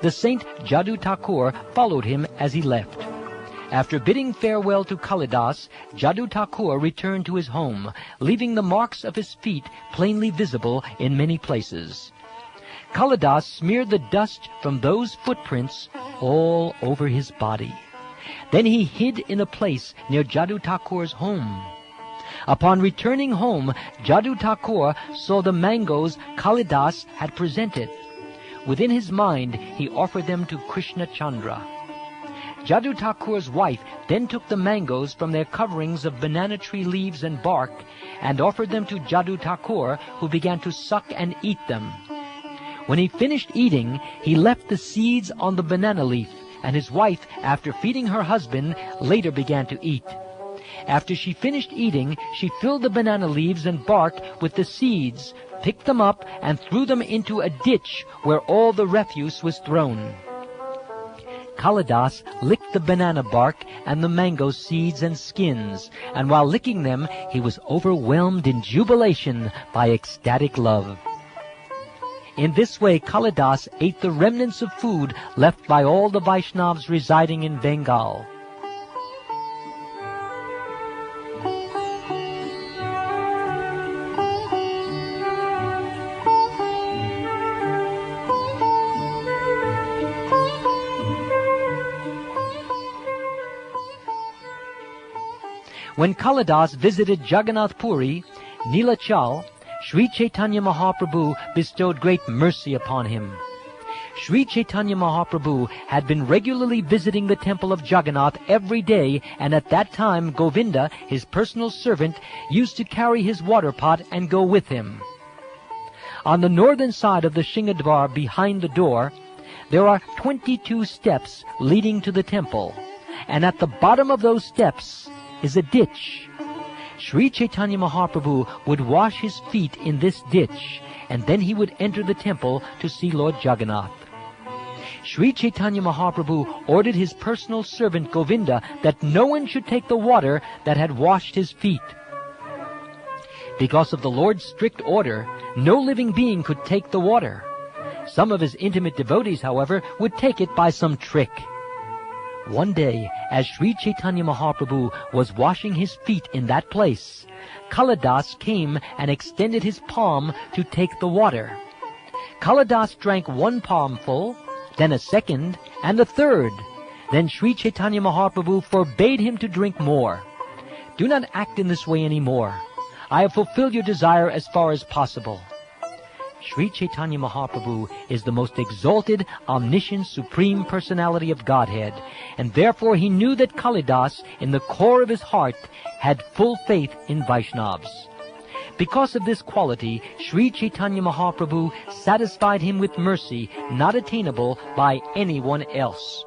The saint Jadu Thakur followed him as he left. After bidding farewell to Kalidas, Jadu Thakur returned to his home, leaving the marks of his feet plainly visible in many places. Kalidas smeared the dust from those footprints all over his body. Then he hid in a place near Jadu Thakur's home. Upon returning home, Jadu Thakur saw the mangoes Kalidas had presented. Within his mind, he offered them to Krishna Chandra. Jadu Thakur's wife then took the mangoes from their coverings of banana tree leaves and bark and offered them to Jadu Thakur, who began to suck and eat them. When he finished eating, he left the seeds on the banana leaf, and his wife, after feeding her husband, later began to eat. After she finished eating, she filled the banana leaves and bark with the seeds, picked them up, and threw them into a ditch where all the refuse was thrown. Kalidas licked the banana bark and the mango seeds and skins, and while licking them, he was overwhelmed in jubilation by ecstatic love. In this way, Kalidas ate the remnants of food left by all the Vaishnavas residing in Bengal. When Kalidas visited Jagannath Puri, Nilachal, Sri Chaitanya Mahaprabhu bestowed great mercy upon him. Sri Chaitanya Mahaprabhu had been regularly visiting the temple of Jagannath every day, and at that time Govinda, his personal servant, used to carry his water pot and go with him. On the northern side of the Shingadwar behind the door, there are 22 steps leading to the temple, and at the bottom of those steps is a ditch. Sri Chaitanya Mahaprabhu would wash his feet in this ditch, and then he would enter the temple to see Lord Jagannath. Sri Chaitanya Mahaprabhu ordered his personal servant Govinda that no one should take the water that had washed his feet. Because of the Lord's strict order, no living being could take the water. Some of his intimate devotees, however, would take it by some trick. One day, as Sri Chaitanya Mahaprabhu was washing his feet in that place, Kalidas came and extended his palm to take the water. Kalidas drank one palmful, then a second, and a third. Then Sri Chaitanya Mahaprabhu forbade him to drink more. "Do not act in this way any more. I have fulfilled your desire as far as possible." Sri Chaitanya Mahaprabhu is the most exalted, omniscient, supreme personality of Godhead, and therefore he knew that Kalidas, in the core of his heart, had full faith in Vaishnavas. Because of this quality, Sri Chaitanya Mahaprabhu satisfied him with mercy not attainable by anyone else.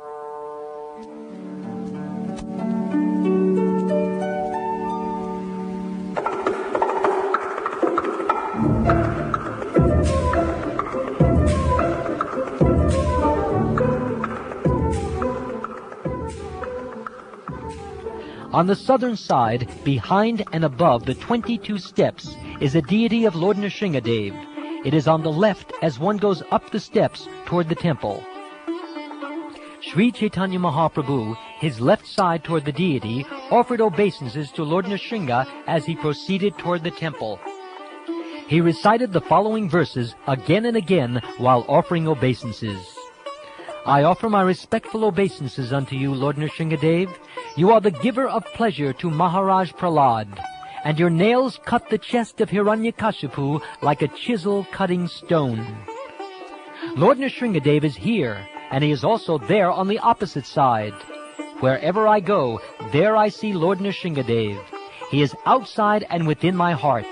On the southern side, behind and above the 22 steps, is a deity of Lord Nrsingadev. It is on the left as one goes up the steps toward the temple. Sri Chaitanya Mahaprabhu, his left side toward the deity, offered obeisances to Lord Nrsimha as he proceeded toward the temple. He recited the following verses again and again while offering obeisances. I offer my respectful obeisances unto you, Lord Nrsimhadev. You are the giver of pleasure to Maharaj Prahlad, and your nails cut the chest of Hiranyakashipu like a chisel cutting stone. Lord Nrsimhadev is here, and he is also there on the opposite side. Wherever I go, there I see Lord Nrsimhadev. He is outside and within my heart.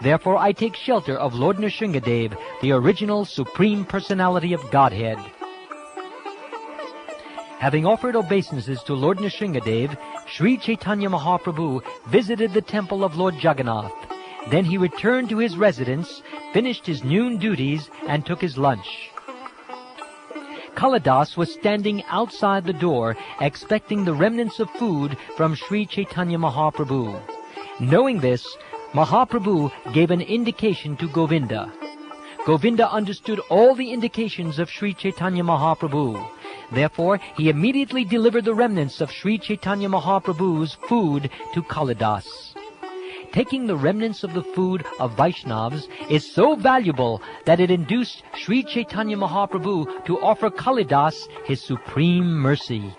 Therefore I take shelter of Lord Nrsimhadev, the original Supreme Personality of Godhead. Having offered obeisances to Lord Nrsimhadev, Sri Chaitanya Mahaprabhu visited the temple of Lord Jagannath. Then he returned to his residence, finished his noon duties, and took his lunch. Kalidas was standing outside the door, expecting the remnants of food from Sri Chaitanya Mahaprabhu. Knowing this, Mahaprabhu gave an indication to Govinda. Govinda understood all the indications of Sri Chaitanya Mahaprabhu. Therefore, he immediately delivered the remnants of Sri Chaitanya Mahaprabhu's food to Kalidas. Taking the remnants of the food of Vaishnavas is so valuable that it induced Sri Chaitanya Mahaprabhu to offer Kalidas his supreme mercy.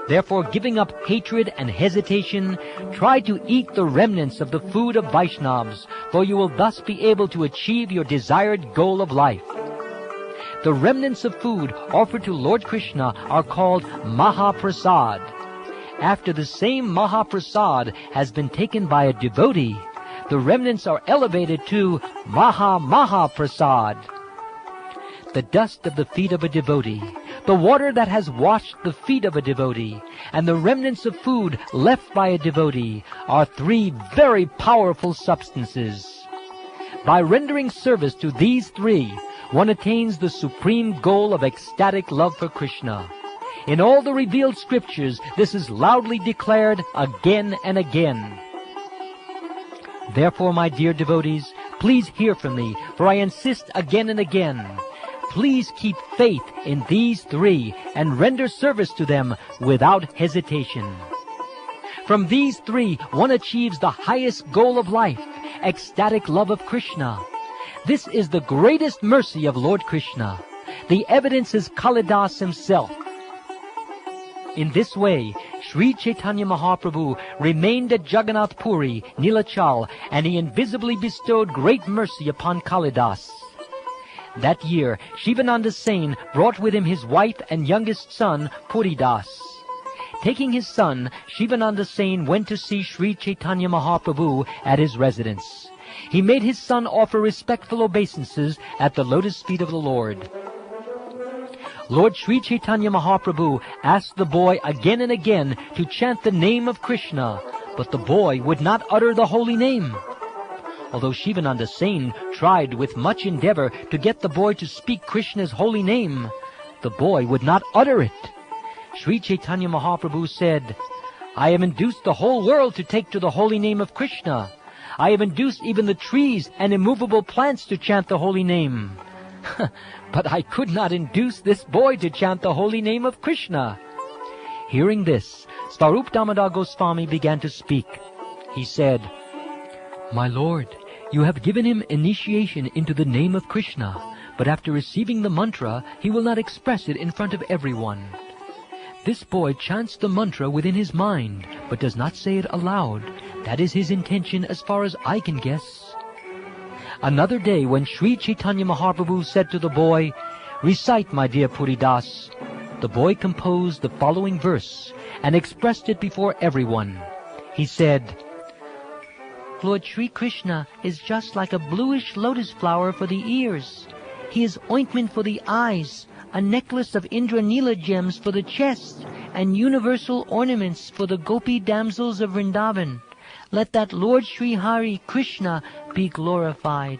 Therefore, giving up hatred and hesitation, try to eat the remnants of the food of Vaishnavas, for you will thus be able to achieve your desired goal of life. The remnants of food offered to Lord Krishna are called Mahaprasad. After the same Mahaprasad has been taken by a devotee, the remnants are elevated to Mahaprasad. The dust of the feet of a devotee, the water that has washed the feet of a devotee, and the remnants of food left by a devotee are three very powerful substances. By rendering service to these three, one attains the supreme goal of ecstatic love for Krishna. In all the revealed scriptures, this is loudly declared again and again. Therefore, my dear devotees, please hear from me, for I insist again and again. Please keep faith in these three and render service to them without hesitation. From these three, one achieves the highest goal of life, ecstatic love of Krishna. This is the greatest mercy of Lord Krishna. The evidence is Kalidas himself. In this way, Sri Chaitanya Mahaprabhu remained at Jagannath Puri, Nilachal, and he invisibly bestowed great mercy upon Kalidas. That year, Shivananda Sain brought with him his wife and youngest son, Puridas. Taking his son, Shivananda Sain went to see Sri Chaitanya Mahaprabhu at his residence. He made his son offer respectful obeisances at the lotus feet of the Lord. Lord Sri Chaitanya Mahaprabhu asked the boy again and again to chant the name of Krishna, but the boy would not utter the holy name. Although Shivananda Sain tried with much endeavor to get the boy to speak Krishna's holy name, the boy would not utter it. Sri Chaitanya Mahaprabhu said, I have induced the whole world to take to the holy name of Krishna. I have induced even the trees and immovable plants to chant the holy name. But I could not induce this boy to chant the holy name of Krishna. Hearing this, Swarup Damodar Goswami began to speak. He said, My Lord, you have given him initiation into the name of Krishna, but after receiving the mantra, he will not express it in front of everyone. This boy chants the mantra within his mind, but does not say it aloud. That is his intention as far as I can guess. Another day, when Sri Chaitanya Mahaprabhu said to the boy, Recite, my dear Puridas, the boy composed the following verse and expressed it before everyone. He said, Lord Sri Krishna is just like a bluish lotus flower for the ears. He is ointment for the eyes, a necklace of Antya-lila gems for the chest, and universal ornaments for the gopi damsels of Vrindavan. Let that Lord Sri Hari Krishna be glorified.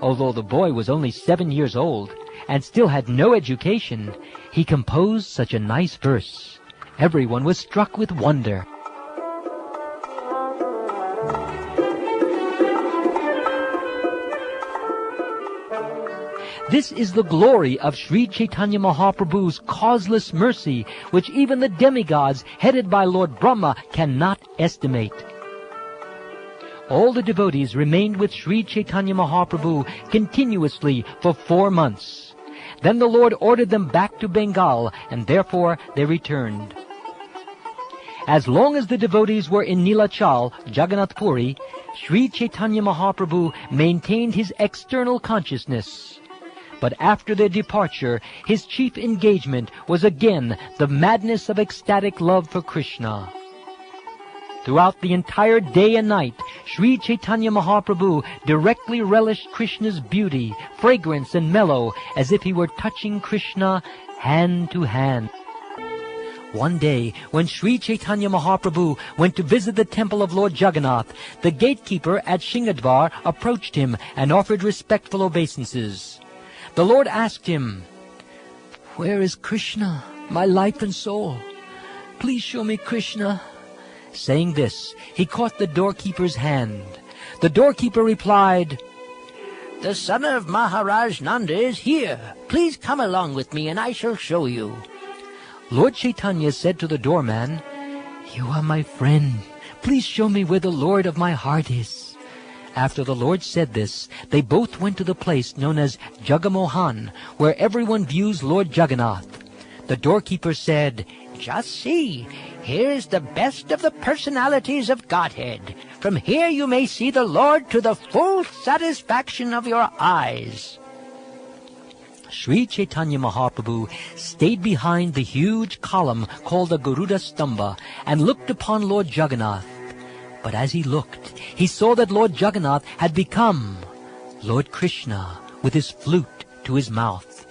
Although the boy was only 7 years old and still had no education, he composed such a nice verse. Everyone was struck with wonder. This is the glory of Sri Chaitanya Mahaprabhu's causeless mercy, which even the demigods, headed by Lord Brahma, cannot estimate. All the devotees remained with Sri Chaitanya Mahaprabhu continuously for 4 months. Then the Lord ordered them back to Bengal, and therefore they returned. As long as the devotees were in Nilachal, Jagannath Puri, Sri Chaitanya Mahaprabhu maintained his external consciousness. But after their departure, his chief engagement was again the madness of ecstatic love for Krishna. Throughout the entire day and night, Sri Chaitanya Mahaprabhu directly relished Krishna's beauty, fragrance, and mellow, as if he were touching Krishna hand to hand. One day, when Sri Chaitanya Mahaprabhu went to visit the temple of Lord Jagannath, the gatekeeper at Shingadvar approached him and offered respectful obeisances. The Lord asked him, "Where is Krishna, my life and soul? Please show me Krishna." Saying this, he caught the doorkeeper's hand. The doorkeeper replied, "The son of Maharaj Nanda is here. Please come along with me and I shall show you." Lord Chaitanya said to the doorman, "You are my friend. Please show me where the Lord of my heart is." After the Lord said this, they both went to the place known as Jagamohan, where everyone views Lord Jagannath. The doorkeeper said, "Just see, here is the best of the personalities of Godhead. From here you may see the Lord to the full satisfaction of your eyes." Sri Chaitanya Mahaprabhu stayed behind the huge column called the Garuda Stamba and looked upon Lord Jagannath. But as he looked, he saw that Lord Jagannath had become Lord Krishna with his flute to his mouth.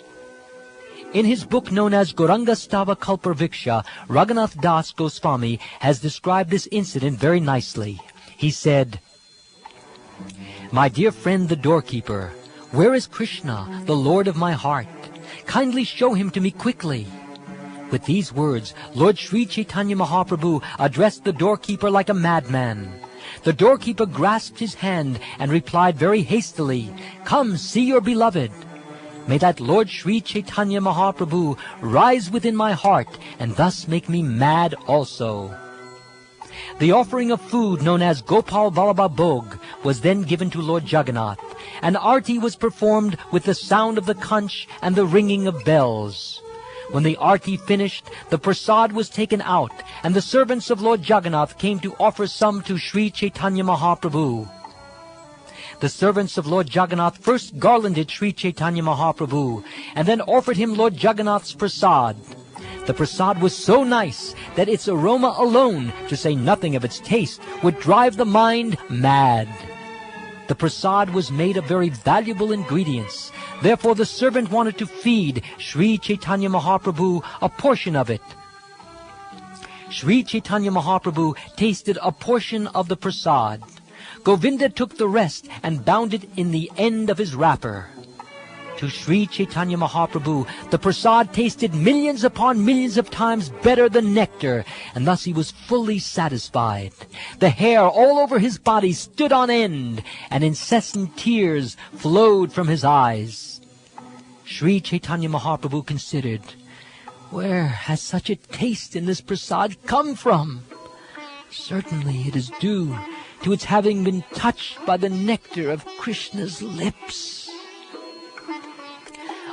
In his book known as Gauranga Stava Kalparviksha, Raghunath Das Goswami has described this incident very nicely. He said, "My dear friend the doorkeeper, where is Krishna, the Lord of my heart? Kindly show him to me quickly." With these words, Lord Sri Chaitanya Mahaprabhu addressed the doorkeeper like a madman. The doorkeeper grasped his hand and replied very hastily, "Come, see your beloved." May that Lord Sri Chaitanya Mahaprabhu rise within my heart and thus make me mad also. The offering of food known as Gopal Vallabha Bhog was then given to Lord Jagannath, and arti was performed with the sound of the conch and the ringing of bells. When the arti finished, the prasad was taken out, and the servants of Lord Jagannath came to offer some to Sri Chaitanya Mahaprabhu. The servants of Lord Jagannath first garlanded Sri Chaitanya Mahaprabhu, and then offered him Lord Jagannath's prasad. The prasad was so nice that its aroma alone, to say nothing of its taste, would drive the mind mad. The prasad was made of very valuable ingredients. Therefore the servant wanted to feed Sri Chaitanya Mahaprabhu a portion of it. Sri Chaitanya Mahaprabhu tasted a portion of the prasad. Govinda took the rest and bound it in the end of his wrapper. To Sri Chaitanya Mahaprabhu, the prasad tasted millions upon millions of times better than nectar, and thus he was fully satisfied. The hair all over his body stood on end, and incessant tears flowed from his eyes. Sri Chaitanya Mahaprabhu considered, "Where has such a taste in this prasad come from? Certainly it is due to its having been touched by the nectar of Krishna's lips."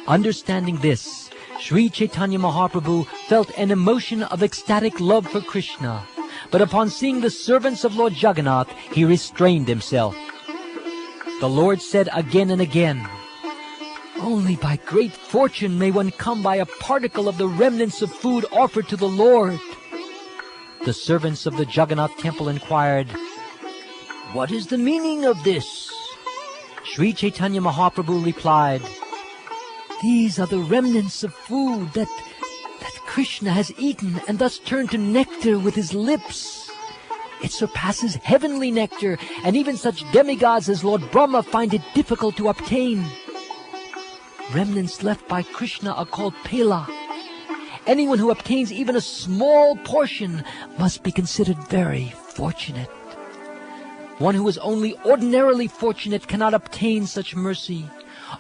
Understanding this, Sri Chaitanya Mahaprabhu felt an emotion of ecstatic love for Krishna, but upon seeing the servants of Lord Jagannath, he restrained himself. The Lord said again and again, "Only by great fortune may one come by a particle of the remnants of food offered to the Lord." The servants of the Jagannath temple inquired, "What is the meaning of this?" Sri Chaitanya Mahaprabhu replied, "These are the remnants of food that Krishna has eaten and thus turned to nectar with his lips. It surpasses heavenly nectar, and even such demigods as Lord Brahma find it difficult to obtain. Remnants left by Krishna are called pela. Anyone who obtains even a small portion must be considered very fortunate. One who is only ordinarily fortunate cannot obtain such mercy.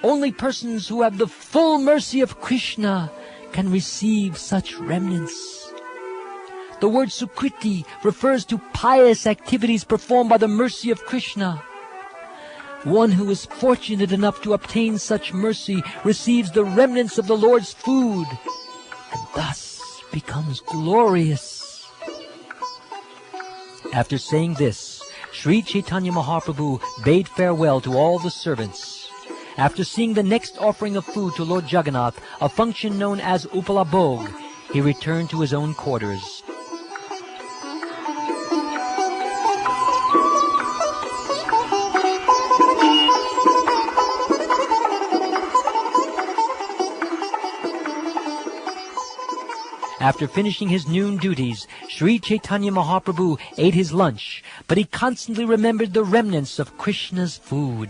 Only persons who have the full mercy of Krishna can receive such remnants. The word Sukriti refers to pious activities performed by the mercy of Krishna. One who is fortunate enough to obtain such mercy receives the remnants of the Lord's food and thus becomes glorious. After saying this, Sri Chaitanya Mahaprabhu bade farewell to all the servants. After seeing the next offering of food to Lord Jagannath, a function known as Upala Bhog, he returned to his own quarters. After finishing his noon duties, Sri Chaitanya Mahaprabhu ate his lunch, but he constantly remembered the remnants of Krishna's food.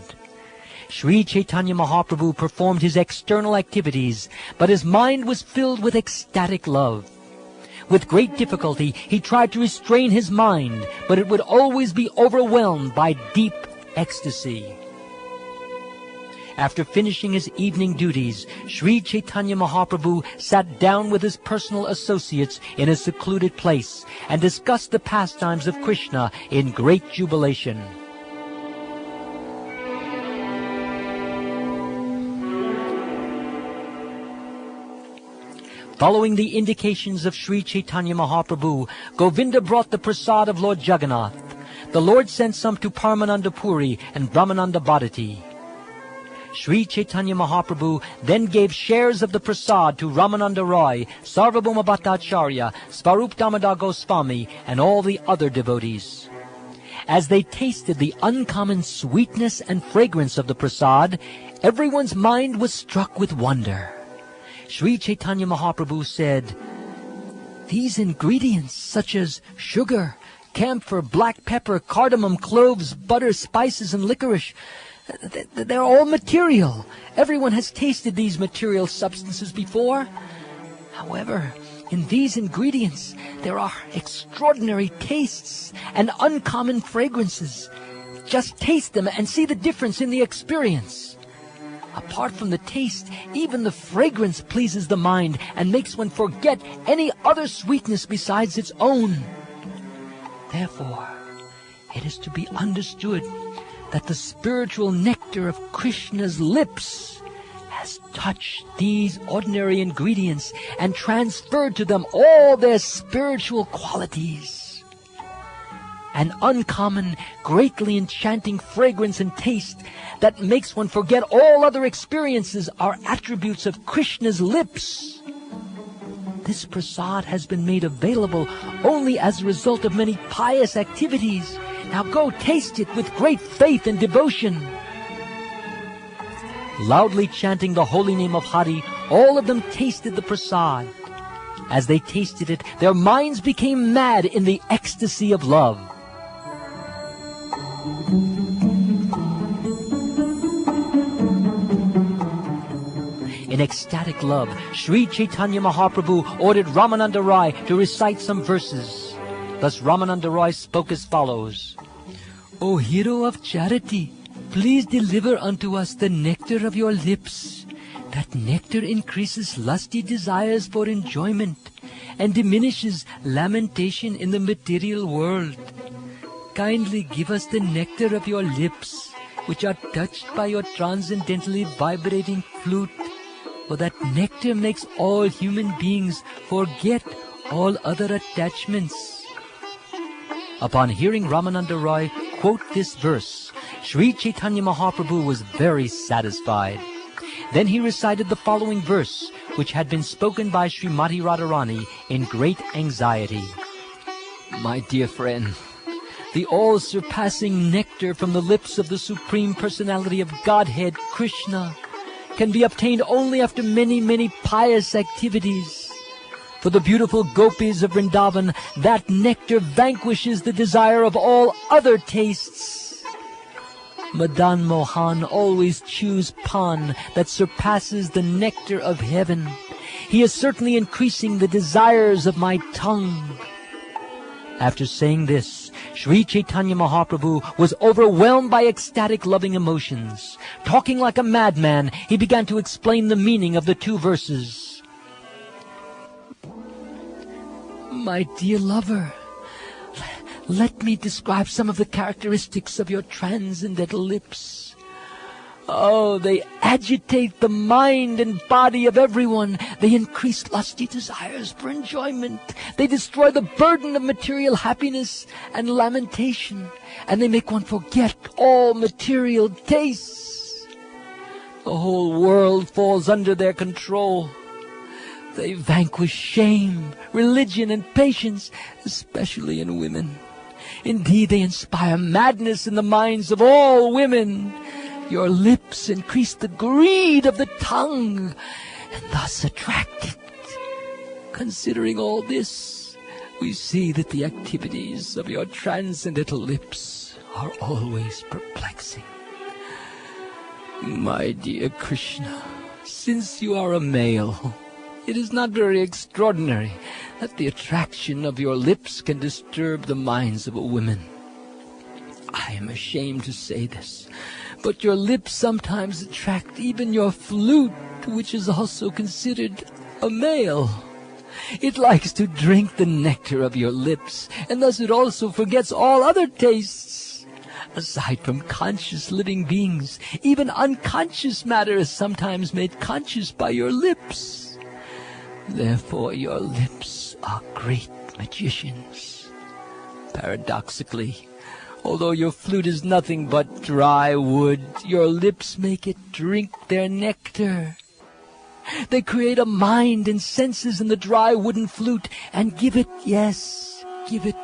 Sri Chaitanya Mahaprabhu performed his external activities, but his mind was filled with ecstatic love. With great difficulty, he tried to restrain his mind, but it would always be overwhelmed by deep ecstasy. After finishing his evening duties, Sri Chaitanya Mahaprabhu sat down with his personal associates in a secluded place and discussed the pastimes of Krishna in great jubilation. Following the indications of Sri Chaitanya Mahaprabhu, Govinda brought the prasad of Lord Jagannath. The Lord sent some to Paramananda Puri and Brahmananda Bhadati. Sri Chaitanya Mahaprabhu then gave shares of the prasad to Ramananda Roy, Sarvabhauma Bhattacharya, Svarup Damodar Goswami, and all the other devotees. As they tasted the uncommon sweetness and fragrance of the prasad, everyone's mind was struck with wonder. Sri Chaitanya Mahaprabhu said, "These ingredients, such as sugar, camphor, black pepper, cardamom, cloves, butter, spices, and licorice, they're all material. Everyone has tasted these material substances before. However, in these ingredients, there are extraordinary tastes and uncommon fragrances. Just taste them and see the difference in the experience. Apart from the taste, even the fragrance pleases the mind and makes one forget any other sweetness besides its own. Therefore, it is to be understood that the spiritual nectar of Krishna's lips has touched these ordinary ingredients and transferred to them all their spiritual qualities. An uncommon, greatly enchanting fragrance and taste that makes one forget all other experiences are attributes of Krishna's lips. This prasad has been made available only as a result of many pious activities. Now go taste it with great faith and devotion." Loudly chanting the holy name of Hari, all of them tasted the prasad. As they tasted it, their minds became mad in the ecstasy of love. In ecstatic love, Sri Chaitanya Mahaprabhu ordered Ramananda Rai to recite some verses. Thus Ramananda Rai spoke as follows: "O hero of charity, please deliver unto us the nectar of your lips. That nectar increases lusty desires for enjoyment and diminishes lamentation in the material world. Kindly give us the nectar of your lips, which are touched by your transcendentally vibrating flute, for that nectar makes all human beings forget all other attachments." Upon hearing Ramananda Rai quote this verse, Sri Chaitanya Mahaprabhu was very satisfied. Then he recited the following verse, which had been spoken by Srimati Radharani in great anxiety. "My dear friend, the all-surpassing nectar from the lips of the Supreme Personality of Godhead, Krishna, can be obtained only after many, many pious activities. For the beautiful gopis of Vrindavan, that nectar vanquishes the desire of all other tastes. Madan Mohan always chews pan that surpasses the nectar of heaven. He is certainly increasing the desires of my tongue." After saying this, Sri Chaitanya Mahaprabhu was overwhelmed by ecstatic loving emotions. Talking like a madman, he began to explain the meaning of the 2 verses. My dear lover, let me describe some of the characteristics of your transcendental lips. Oh, they agitate the mind and body of everyone. They increase lusty desires for enjoyment. They destroy the burden of material happiness and lamentation. And they make one forget all material tastes. The whole world falls under their control. They vanquish shame, religion, and patience, especially in women. Indeed, they inspire madness in the minds of all women. Your lips increase the greed of the tongue, and thus attract it. Considering all this, we see that the activities of your transcendental lips are always perplexing. My dear Krishna, since you are a male, it is not very extraordinary that the attraction of your lips can disturb the minds of a woman. I am ashamed to say this, but your lips sometimes attract even your flute, which is also considered a male. It likes to drink the nectar of your lips, and thus it also forgets all other tastes. Aside from conscious living beings, even unconscious matter is sometimes made conscious by your lips. Therefore your lips are great magicians. Paradoxically, although your flute is nothing but dry wood, your lips make it drink their nectar. They create a mind and senses in the dry wooden flute and give it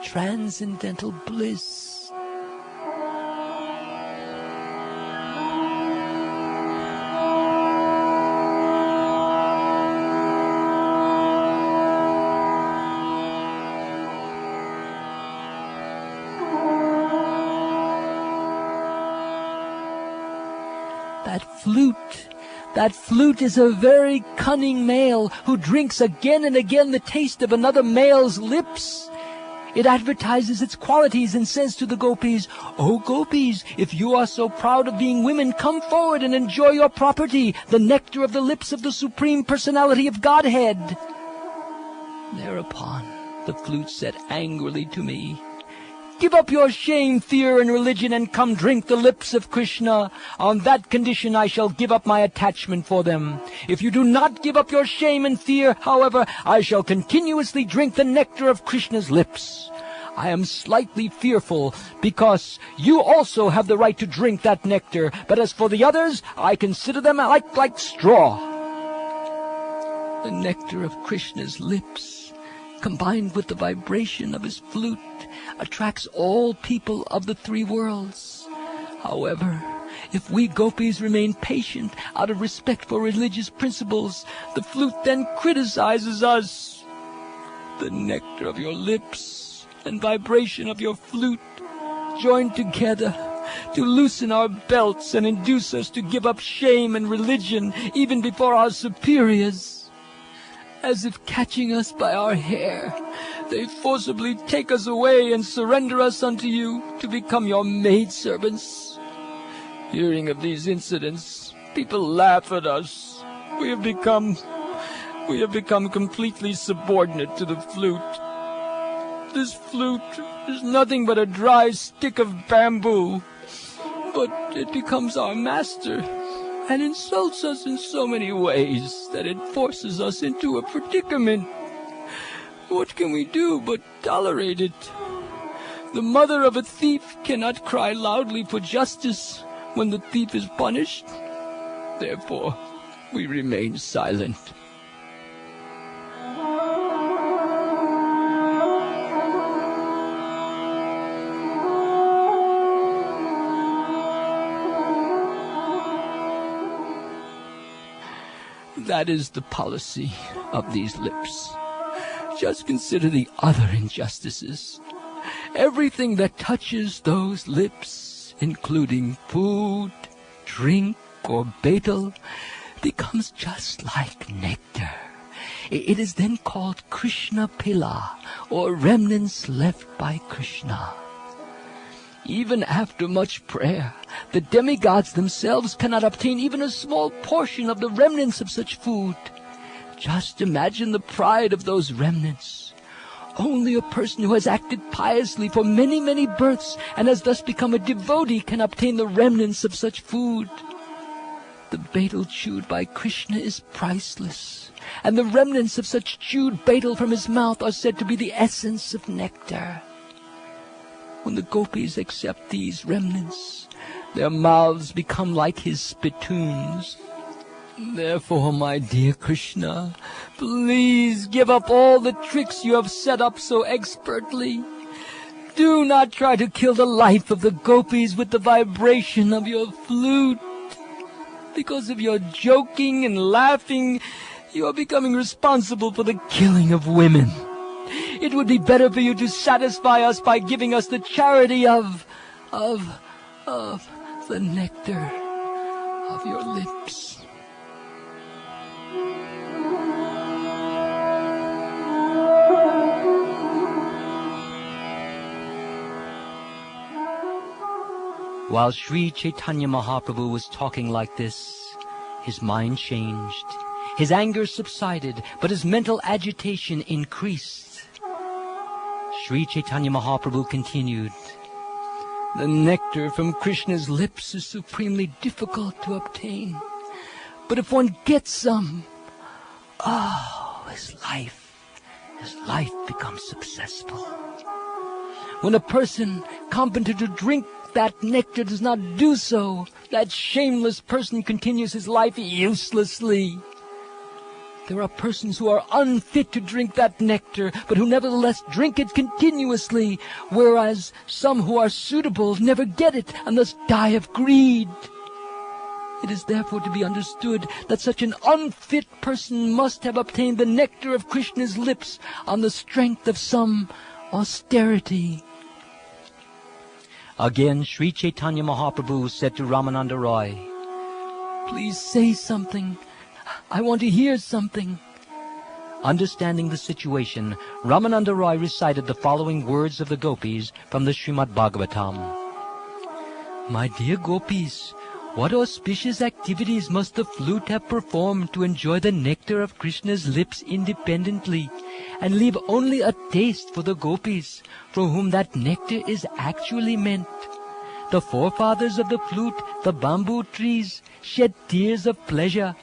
transcendental bliss. That flute is a very cunning male who drinks again and again the taste of another male's lips. It advertises its qualities and says to the gopis, "O gopis, if you are so proud of being women, come forward and enjoy your property, the nectar of the lips of the Supreme Personality of Godhead." Thereupon the flute said angrily to me, "Give up your shame, fear, and religion, and come drink the lips of Krishna. On that condition I shall give up my attachment for them. If you do not give up your shame and fear, however, I shall continuously drink the nectar of Krishna's lips. I am slightly fearful, because you also have the right to drink that nectar, but as for the others, I consider them like straw." The nectar of Krishna's lips, combined with the vibration of his flute, attracts all people of the 3 worlds. However, if we gopis remain patient out of respect for religious principles, the flute then criticizes us. The nectar of your lips and vibration of your flute join together to loosen our belts and induce us to give up shame and religion even before our superiors. As if catching us by our hair, they forcibly take us away and surrender us unto you to become your maidservants. Hearing of these incidents, people laugh at us. We have become completely subordinate to the flute. This flute is nothing but a dry stick of bamboo, but it becomes our master and insults us in so many ways that it forces us into a predicament. What can we do but tolerate it? The mother of a thief cannot cry loudly for justice when the thief is punished. Therefore, we remain silent. That is the policy of these lips. Just consider the other injustices. Everything that touches those lips, including food, drink, or betel, becomes just like nectar. It is then called Krishna Pila, or remnants left by Krishna. Even after much prayer, the demigods themselves cannot obtain even a small portion of the remnants of such food. Just imagine the pride of those remnants. Only a person who has acted piously for many, many births and has thus become a devotee can obtain the remnants of such food. The betel chewed by Krishna is priceless, and the remnants of such chewed betel from his mouth are said to be the essence of nectar. When the gopis accept these remnants, their mouths become like his spittoons. Therefore, my dear Krishna, please give up all the tricks you have set up so expertly. Do not try to kill the life of the gopis with the vibration of your flute. Because of your joking and laughing, you are becoming responsible for the killing of women. It would be better for you to satisfy us by giving us the charity of the nectar of your lips. While Sri Chaitanya Mahaprabhu was talking like this, his mind changed. His anger subsided, but his mental agitation increased. Sri Chaitanya Mahaprabhu continued, "The nectar from Krishna's lips is supremely difficult to obtain. But if one gets some, his life becomes successful. When a person competent to drink that nectar does not do so, that shameless person continues his life uselessly. There are persons who are unfit to drink that nectar, but who nevertheless drink it continuously, whereas some who are suitable never get it and thus die of greed. It is therefore to be understood that such an unfit person must have obtained the nectar of Krishna's lips on the strength of some austerity." Again, Sri Chaitanya Mahaprabhu said to Ramananda Roy, "Please say something. I want to hear something." Understanding the situation, Ramananda Roy recited the following words of the gopis from the Srimad Bhagavatam. "My dear gopis, what auspicious activities must the flute have performed to enjoy the nectar of Krishna's lips independently, and leave only a taste for the gopis, for whom that nectar is actually meant. The forefathers of the flute, the bamboo trees, shed tears of pleasure.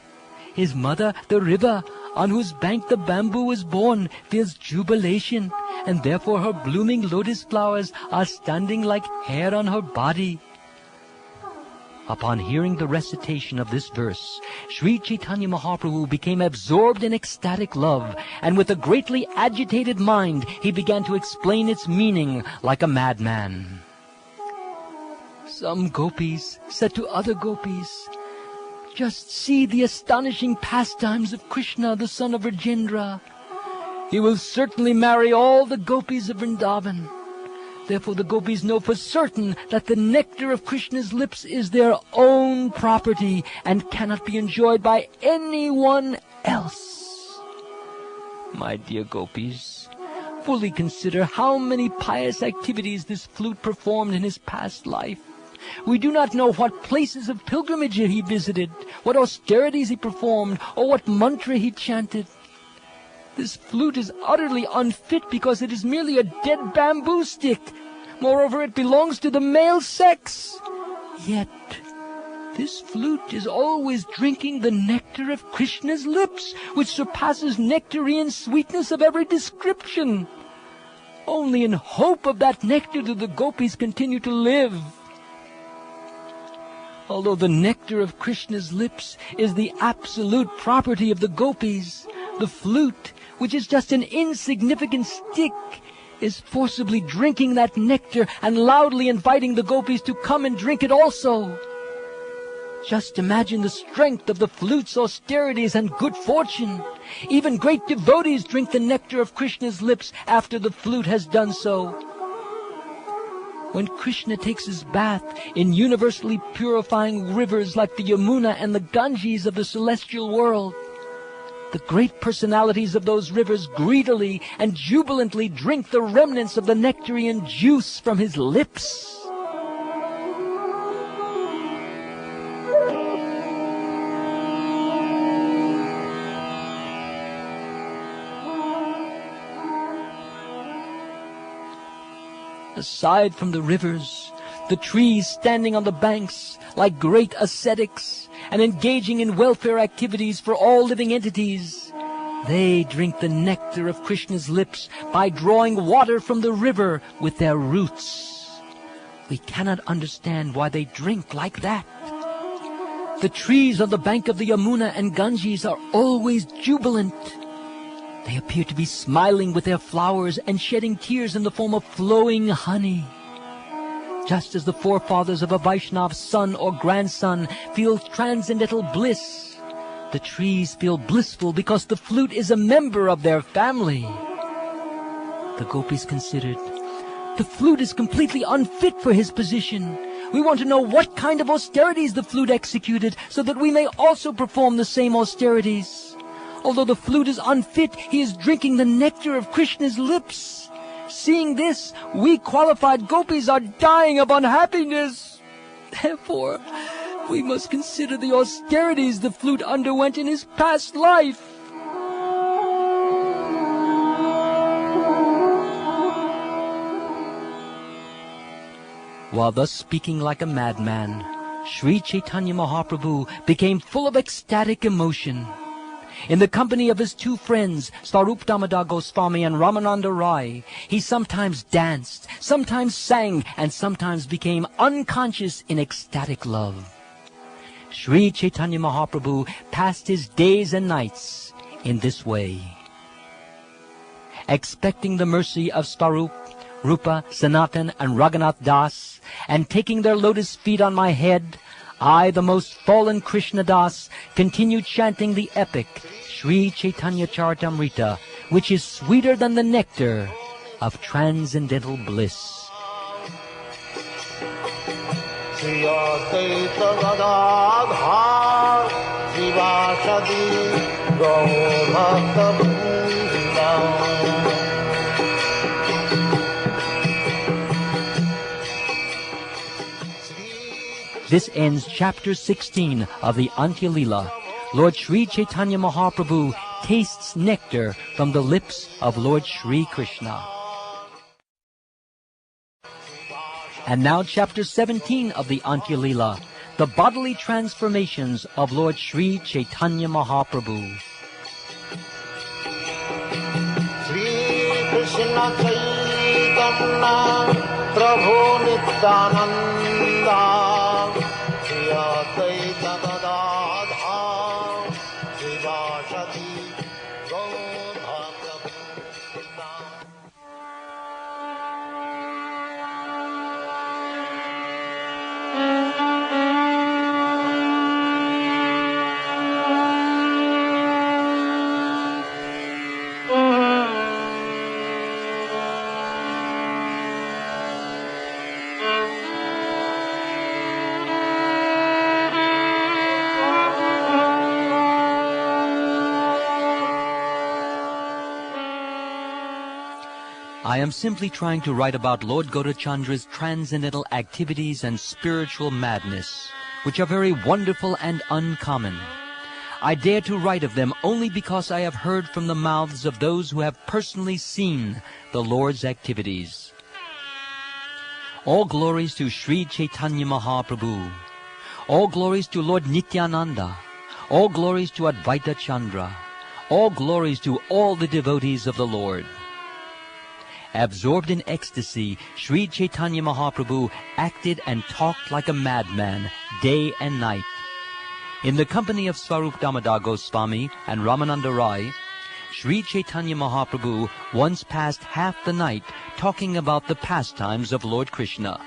His mother, the river, on whose bank the bamboo was born, feels jubilation, and therefore her blooming lotus flowers are standing like hair on her body." Upon hearing the recitation of this verse, Sri Chaitanya Mahaprabhu became absorbed in ecstatic love, and with a greatly agitated mind, he began to explain its meaning like a madman. Some gopis said to other gopis, "Just see the astonishing pastimes of Krishna, the son of Rajendra. He will certainly marry all the gopis of Vrindavan. Therefore the gopis know for certain that the nectar of Krishna's lips is their own property and cannot be enjoyed by anyone else. My dear gopis, fully consider how many pious activities this flute performed in his past life. We do not know what places of pilgrimage he visited, what austerities he performed, or what mantra he chanted. This flute is utterly unfit because it is merely a dead bamboo stick. Moreover, it belongs to the male sex. Yet, this flute is always drinking the nectar of Krishna's lips, which surpasses nectarine sweetness of every description. Only in hope of that nectar do the gopis continue to live. Although the nectar of Krishna's lips is the absolute property of the gopis, the flute, which is just an insignificant stick, is forcibly drinking that nectar and loudly inviting the gopis to come and drink it also. Just imagine the strength of the flute's austerities and good fortune. Even great devotees drink the nectar of Krishna's lips after the flute has done so. When Krishna takes his bath in universally purifying rivers like the Yamuna and the Ganges of the celestial world, the great personalities of those rivers greedily and jubilantly drink the remnants of the nectarine juice from his lips. Aside from the rivers, the trees standing on the banks like great ascetics and engaging in welfare activities for all living entities, they drink the nectar of Krishna's lips by drawing water from the river with their roots. We cannot understand why they drink like that. The trees on the bank of the Yamuna and Ganges are always jubilant. They appear to be smiling with their flowers and shedding tears in the form of flowing honey. Just as the forefathers of a Vaishnav's son or grandson feel transcendental bliss, the trees feel blissful because the flute is a member of their family. The gopis considered, the flute is completely unfit for his position. We want to know what kind of austerities the flute executed, so that we may also perform the same austerities. Although the flute is unfit, he is drinking the nectar of Krishna's lips. Seeing this, we qualified gopis are dying of unhappiness. Therefore, we must consider the austerities the flute underwent in his past life. While thus speaking like a madman, Sri Chaitanya Mahaprabhu became full of ecstatic emotion. In the company of his two friends, Swarup Damodar Goswami and Ramananda Rai, he sometimes danced, sometimes sang, and sometimes became unconscious in ecstatic love. Sri Chaitanya Mahaprabhu passed his days and nights in this way. Expecting the mercy of Swarup, Rupa, Sanatan, and Raghunath Das, and taking their lotus feet on my head, I, the most fallen Krishna Das, continued chanting the epic Sri Chaitanya Charitamrita, which is sweeter than the nectar of transcendental bliss. This ends chapter 16 of the Antya-lila. Lord Sri Chaitanya Mahaprabhu tastes nectar from the lips of Lord Sri Krishna. And now chapter 17 of the Antya-lila, the bodily transformations of Lord Sri Chaitanya Mahaprabhu. Sri Krishna Chaitanya Prabhu Nityananda I am simply trying to write about Lord Gaurachandra's transcendental activities and spiritual madness, which are very wonderful and uncommon. I dare to write of them only because I have heard from the mouths of those who have personally seen the Lord's activities. All glories to Sri Chaitanya Mahaprabhu. All glories to Lord Nityananda. All glories to Advaita Chandra. All glories to all the devotees of the Lord. Absorbed in ecstasy, Sri Chaitanya Mahaprabhu acted and talked like a madman day and night. In the company of Swarup Damodar Goswami and Ramananda Rai, Sri Chaitanya Mahaprabhu once passed half the night talking about the pastimes of Lord Krishna.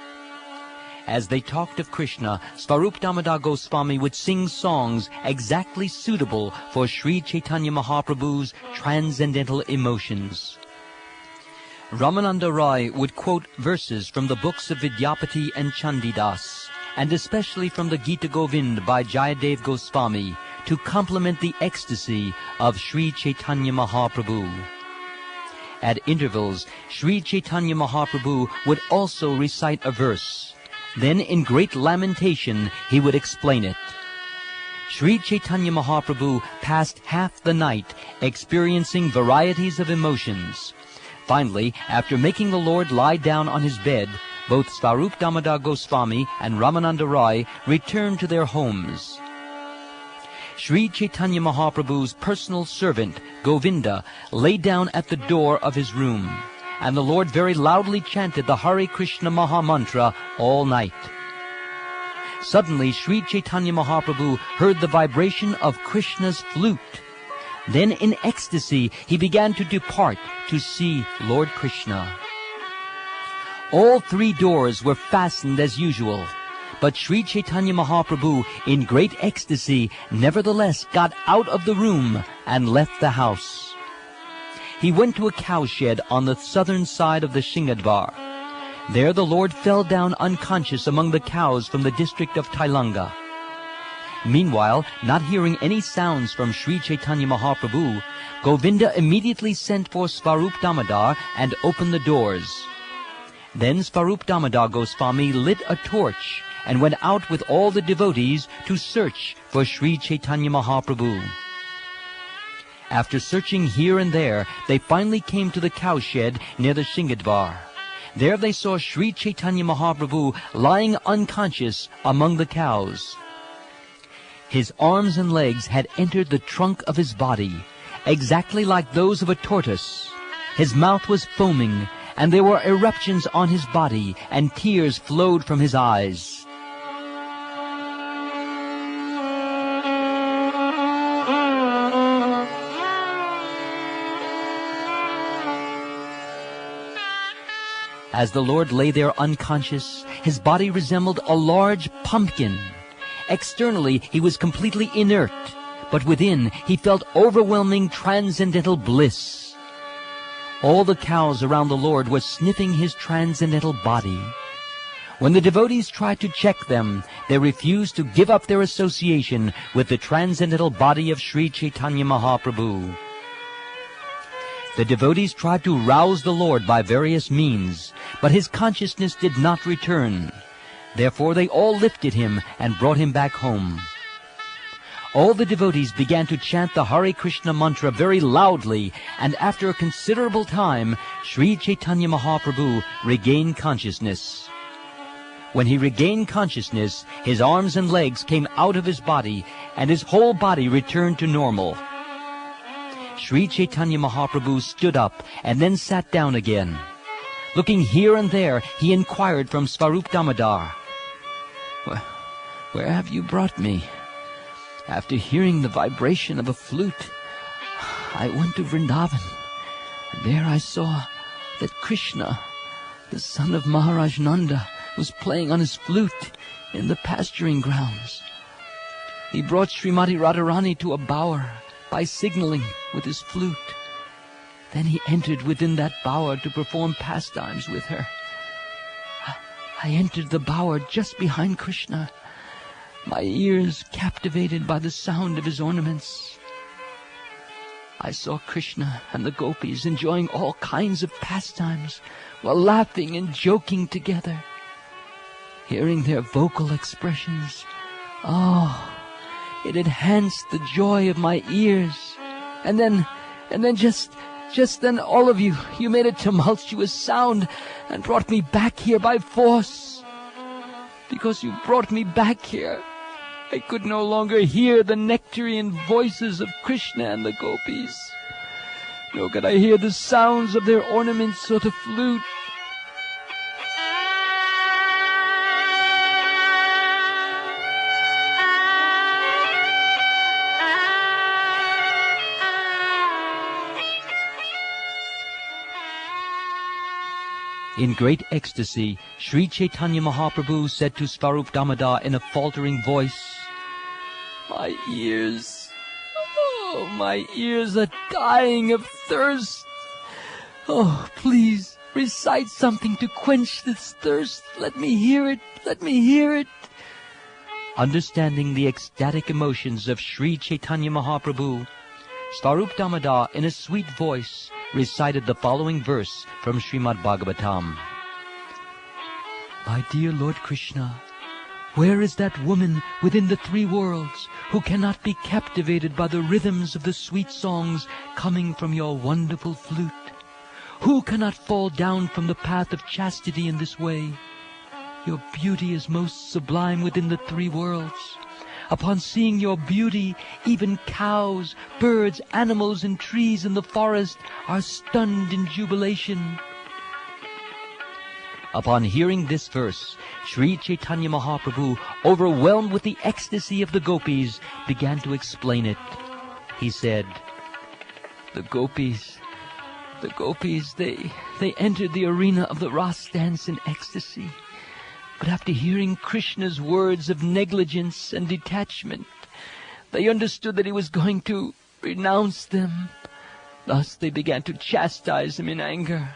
As they talked of Krishna, Swarup Damodar Goswami would sing songs exactly suitable for Sri Chaitanya Mahaprabhu's transcendental emotions. Ramananda Rai would quote verses from the books of Vidyapati and Chandidas, and especially from the Gita Govind by Jayadev Goswami, to complement the ecstasy of Sri Chaitanya Mahaprabhu. At intervals, Sri Chaitanya Mahaprabhu would also recite a verse. Then in great lamentation, he would explain it. Sri Chaitanya Mahaprabhu passed half the night experiencing varieties of emotions. Finally, after making the Lord lie down on his bed, both Svarup Damodar Goswami and Ramananda Rai returned to their homes. Sri Chaitanya Mahaprabhu's personal servant, Govinda, lay down at the door of his room, and the Lord very loudly chanted the Hare Krishna Maha Mantra all night. Suddenly, Sri Chaitanya Mahaprabhu heard the vibration of Krishna's flute. Then in ecstasy, he began to depart to see Lord Krishna. All 3 doors were fastened as usual, but Sri Chaitanya Mahaprabhu, in great ecstasy, nevertheless got out of the room and left the house. He went to a cowshed on the southern side of the Shingadvar. There the Lord fell down unconscious among the cows from the district of Tailanga. Meanwhile, not hearing any sounds from Sri Chaitanya Mahaprabhu, Govinda immediately sent for Svarup Damodar and opened the doors. Then Svarup Damodar Goswami lit a torch and went out with all the devotees to search for Sri Chaitanya Mahaprabhu. After searching here and there, they finally came to the cowshed near the Shingadvar. There they saw Sri Chaitanya Mahaprabhu lying unconscious among the cows. His arms and legs had entered the trunk of his body, exactly like those of a tortoise. His mouth was foaming, and there were eruptions on his body, and tears flowed from his eyes. As the Lord lay there unconscious, his body resembled a large pumpkin. Externally, he was completely inert, but within he felt overwhelming transcendental bliss. All the cows around the Lord were sniffing his transcendental body. When the devotees tried to check them, they refused to give up their association with the transcendental body of Sri Chaitanya Mahaprabhu. The devotees tried to rouse the Lord by various means, but his consciousness did not return. Therefore they all lifted him and brought him back home. All the devotees began to chant the Hare Krishna mantra very loudly, and after a considerable time, Sri Chaitanya Mahaprabhu regained consciousness. When he regained consciousness, his arms and legs came out of his body, and his whole body returned to normal. Sri Chaitanya Mahaprabhu stood up and then sat down again. Looking here and there, he inquired from Svarup Damodar, "Where have you brought me?" After hearing the vibration of a flute, I went to Vrindavan. There I saw that Krishna, the son of Maharaj Nanda, was playing on his flute in the pasturing grounds. He brought Srimati Radharani to a bower by signaling with his flute. Then he entered within that bower to perform pastimes with her. I entered the bower just behind Krishna, my ears captivated by the sound of his ornaments. I saw Krishna and the gopis enjoying all kinds of pastimes while laughing and joking together. Hearing their vocal expressions, it enhanced the joy of my ears. And then just then all of you made a tumultuous sound and brought me back here by force. Because you brought me back here, I could no longer hear the nectarian voices of Krishna and the gopis, nor could I hear the sounds of their ornaments or the flute. In great ecstasy, Sri Chaitanya Mahaprabhu said to Svarup Damodar in a faltering voice, "My ears, my ears are dying of thirst. Please recite something to quench this thirst. Let me hear it, let me hear it." Understanding the ecstatic emotions of Sri Chaitanya Mahaprabhu, Svarup Damodar in a sweet voice recited the following verse from Srimad Bhagavatam. "My dear Lord Krishna, where is that woman within the 3 worlds who cannot be captivated by the rhythms of the sweet songs coming from your wonderful flute? Who cannot fall down from the path of chastity in this way? Your beauty is most sublime within the three worlds. Upon seeing your beauty, even cows, birds, animals, and trees in the forest are stunned in jubilation. Upon hearing this verse, Sri Chaitanya Mahaprabhu, overwhelmed with the ecstasy of the gopis, began to explain it. He said, The gopis, they entered the arena of the Ras dance in ecstasy. But after hearing Krishna's words of negligence and detachment, they understood that he was going to renounce them. Thus they began to chastise him in anger.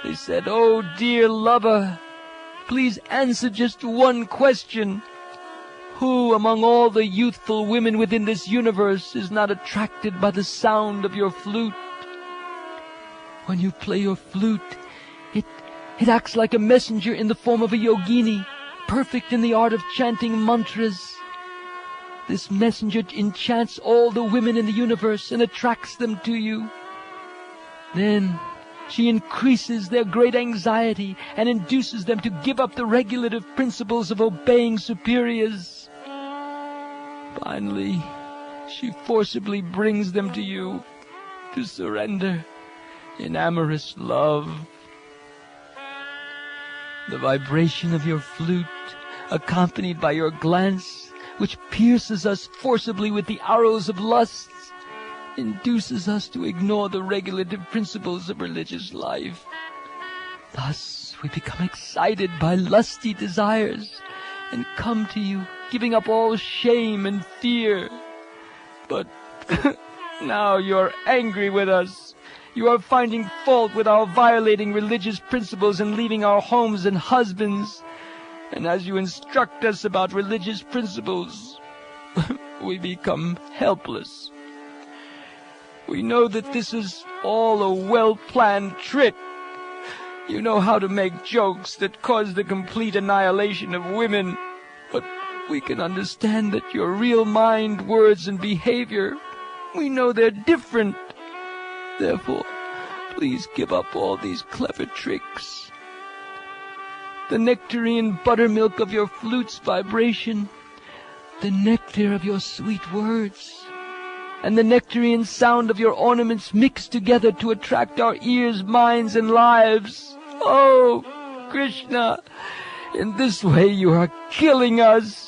They said, "Oh, dear lover, please answer just one question. Who among all the youthful women within this universe is not attracted by the sound of your flute? When you play your flute, it acts like a messenger in the form of a yogini, perfect in the art of chanting mantras. This messenger enchants all the women in the universe and attracts them to you. Then she increases their great anxiety and induces them to give up the regulative principles of obeying superiors. Finally, she forcibly brings them to you to surrender in amorous love. The vibration of your flute, accompanied by your glance, which pierces us forcibly with the arrows of lust, induces us to ignore the regulative principles of religious life. Thus we become excited by lusty desires and come to you, giving up all shame and fear. But now you are angry with us. You are finding fault with our violating religious principles and leaving our homes and husbands. And as you instruct us about religious principles, we become helpless. We know that this is all a well-planned trick. You know how to make jokes that cause the complete annihilation of women, but we can understand that your real mind, words, and behavior, we know they're different. Therefore, please give up all these clever tricks. The nectarine buttermilk of your flute's vibration, the nectar of your sweet words, and the nectarine sound of your ornaments mix together to attract our ears, minds, and lives. Oh, Krishna, in this way you are killing us.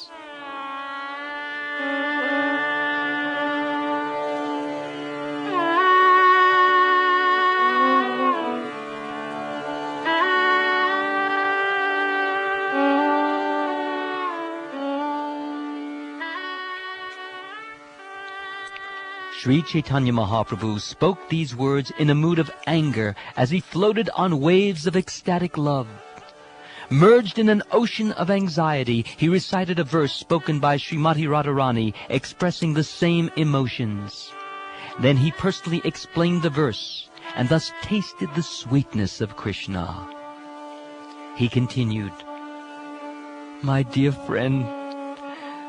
Sri Chaitanya Mahaprabhu spoke these words in a mood of anger as he floated on waves of ecstatic love. Merged in an ocean of anxiety, he recited a verse spoken by Srimati Radharani expressing the same emotions. Then he personally explained the verse and thus tasted the sweetness of Krishna. He continued, "My dear friend,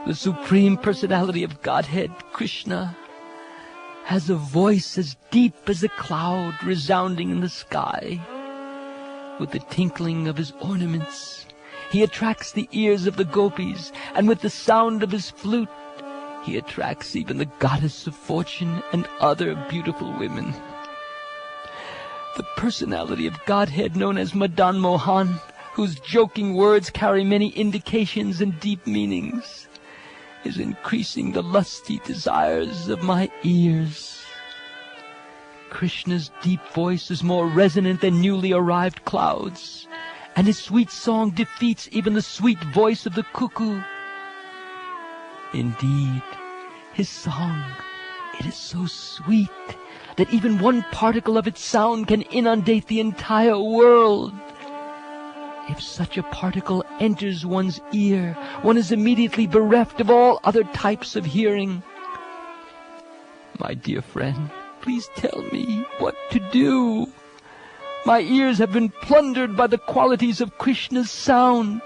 the Supreme Personality of Godhead, Krishna, has a voice as deep as a cloud resounding in the sky. With the tinkling of his ornaments, he attracts the ears of the gopis, and with the sound of his flute, he attracts even the goddess of fortune and other beautiful women. The personality of Godhead known as Madan Mohan, whose joking words carry many indications and deep meanings, is increasing the lusty desires of my ears. Krishna's deep voice is more resonant than newly arrived clouds, and his sweet song defeats even the sweet voice of the cuckoo. Indeed, his song, it is so sweet that even one particle of its sound can inundate the entire world. If such a particle enters one's ear, one is immediately bereft of all other types of hearing. My dear friend, please tell me what to do. My ears have been plundered by the qualities of Krishna's sound.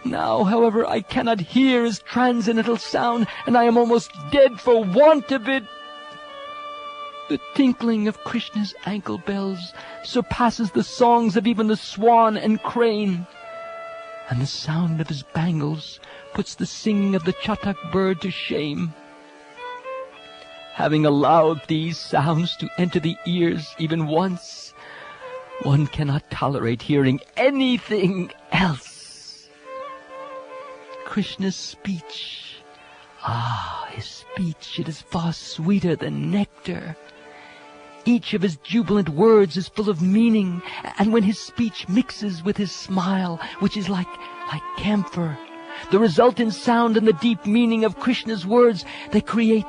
Now, however, I cannot hear his transcendental sound, and I am almost dead for want of it." The tinkling of Krishna's ankle bells surpasses the songs of even the swan and crane, and the sound of his bangles puts the singing of the chatak bird to shame. Having allowed these sounds to enter the ears even once, one cannot tolerate hearing anything else. Krishna's speech, his speech, it is far sweeter than nectar. Each of his jubilant words is full of meaning, and when his speech mixes with his smile, which is like camphor, the resultant sound and the deep meaning of Krishna's words, they create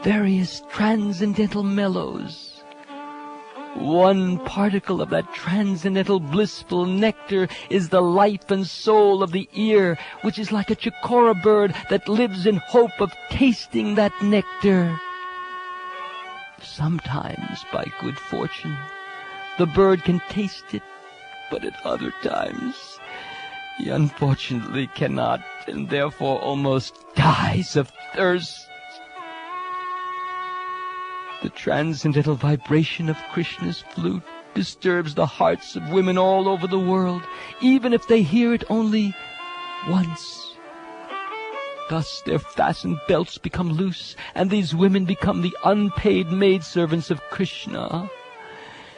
various transcendental mellows. One particle of that transcendental blissful nectar is the life and soul of the ear, which is like a chikora bird that lives in hope of tasting that nectar. Sometimes, by good fortune, the bird can taste it, but at other times he unfortunately cannot, and therefore almost dies of thirst. The transcendental vibration of Krishna's flute disturbs the hearts of women all over the world, even if they hear it only once. Thus their fastened belts become loose, and these women become the unpaid maidservants of Krishna.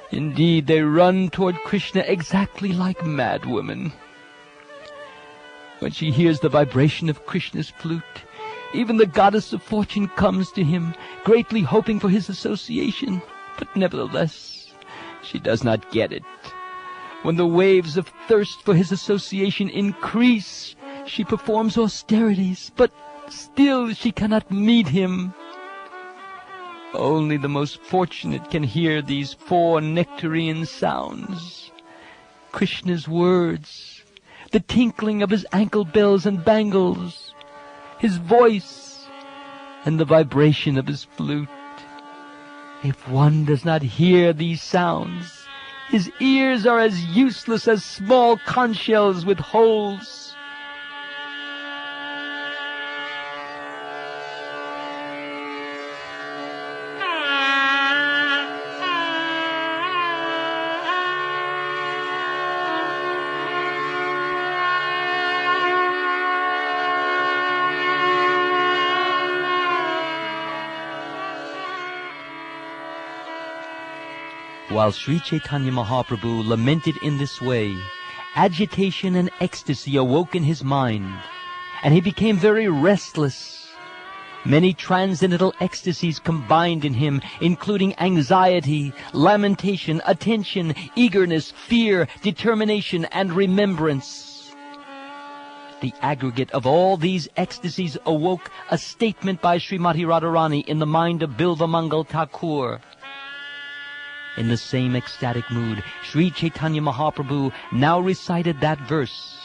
Indeed, they run toward Krishna exactly like madwomen. When she hears the vibration of Krishna's flute, even the goddess of fortune comes to him, greatly hoping for his association, but nevertheless, she does not get it. When the waves of thirst for his association increase, she performs austerities, but still she cannot meet him. Only the most fortunate can hear these four nectarian sounds: Krishna's words, the tinkling of his ankle bells and bangles, his voice, and the vibration of his flute. If one does not hear these sounds, his ears are as useless as small conch shells with holes. While Sri Chaitanya Mahaprabhu lamented in this way, agitation and ecstasy awoke in his mind, and he became very restless. Many transcendental ecstasies combined in him, including anxiety, lamentation, attention, eagerness, fear, determination, and remembrance. The aggregate of all these ecstasies awoke a statement by Srimati Radharani in the mind of Bilvamangal Thakur. In the same ecstatic mood, Sri Chaitanya Mahaprabhu now recited that verse,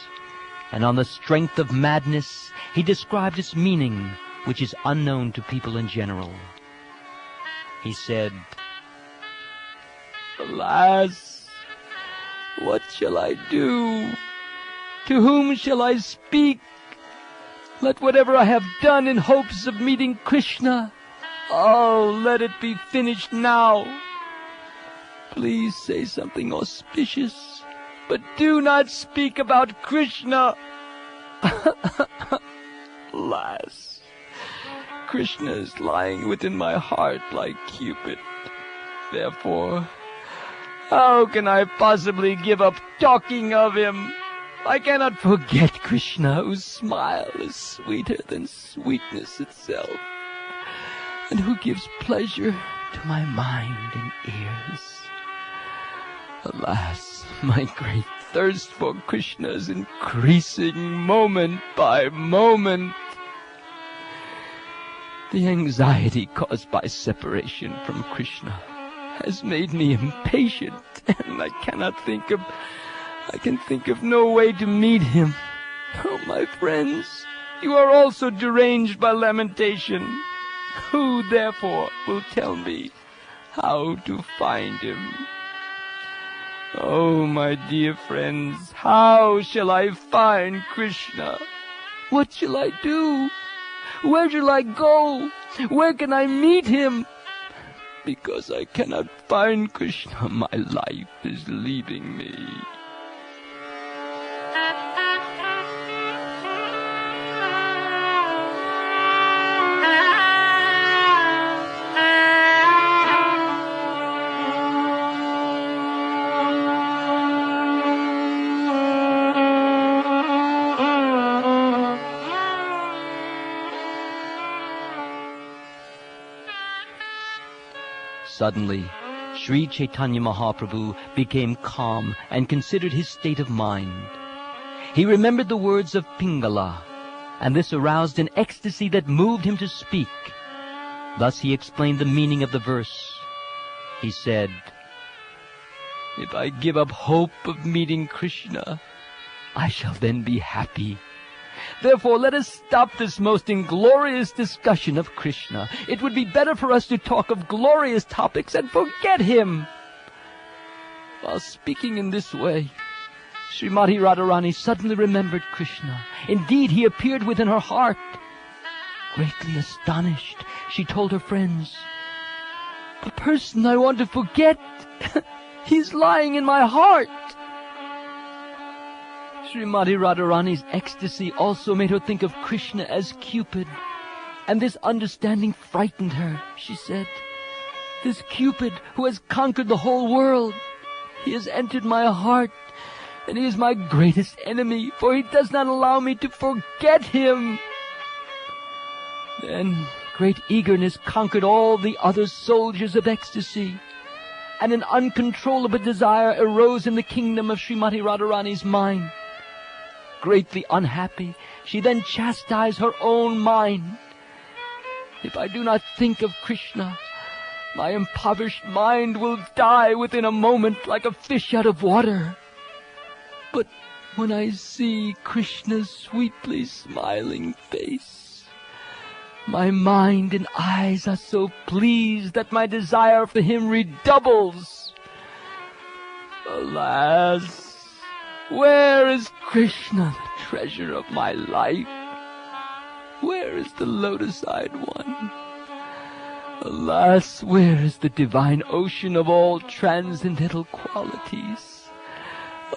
and on the strength of madness, he described its meaning, which is unknown to people in general. He said, "Alas, what shall I do? To whom shall I speak? Let whatever I have done in hopes of meeting Krishna, let it be finished now. Please say something auspicious, but do not speak about Krishna." Alas, Krishna is lying within my heart like Cupid. Therefore, how can I possibly give up talking of him? I cannot forget Krishna, whose smile is sweeter than sweetness itself, and who gives pleasure to my mind and ears. Alas, my great thirst for Krishna is increasing moment by moment. The anxiety caused by separation from Krishna has made me impatient, and I can think of no way to meet him. Oh, my friends, you are also deranged by lamentation. Who, therefore, will tell me how to find him? Oh, my dear friends, how shall I find Krishna? What shall I do? Where shall I go? Where can I meet him? Because I cannot find Krishna, my life is leaving me. Suddenly, Sri Chaitanya Mahaprabhu became calm and considered his state of mind. He remembered the words of Pingala, and this aroused an ecstasy that moved him to speak. Thus he explained the meaning of the verse. He said, "If I give up hope of meeting Krishna, I shall then be happy. Therefore, let us stop this most inglorious discussion of Krishna. It would be better for us to talk of glorious topics and forget him." While speaking in this way, Srimati Radharani suddenly remembered Krishna. Indeed, he appeared within her heart. Greatly astonished, she told her friends, "The person I want to forget, he's lying in my heart." Srimati Radharani's ecstasy also made her think of Krishna as Cupid, and this understanding frightened her. She said, "This Cupid who has conquered the whole world, he has entered my heart, and he is my greatest enemy, for he does not allow me to forget him." Then great eagerness conquered all the other soldiers of ecstasy, and an uncontrollable desire arose in the kingdom of Srimati Radharani's mind. Greatly unhappy, she then chastised her own mind. "If I do not think of Krishna, my impoverished mind will die within a moment like a fish out of water. But when I see Krishna's sweetly smiling face, my mind and eyes are so pleased that my desire for him redoubles. Alas! Where is Krishna, the treasure of my life? Where is the lotus-eyed one? Alas, where is the divine ocean of all transcendental qualities?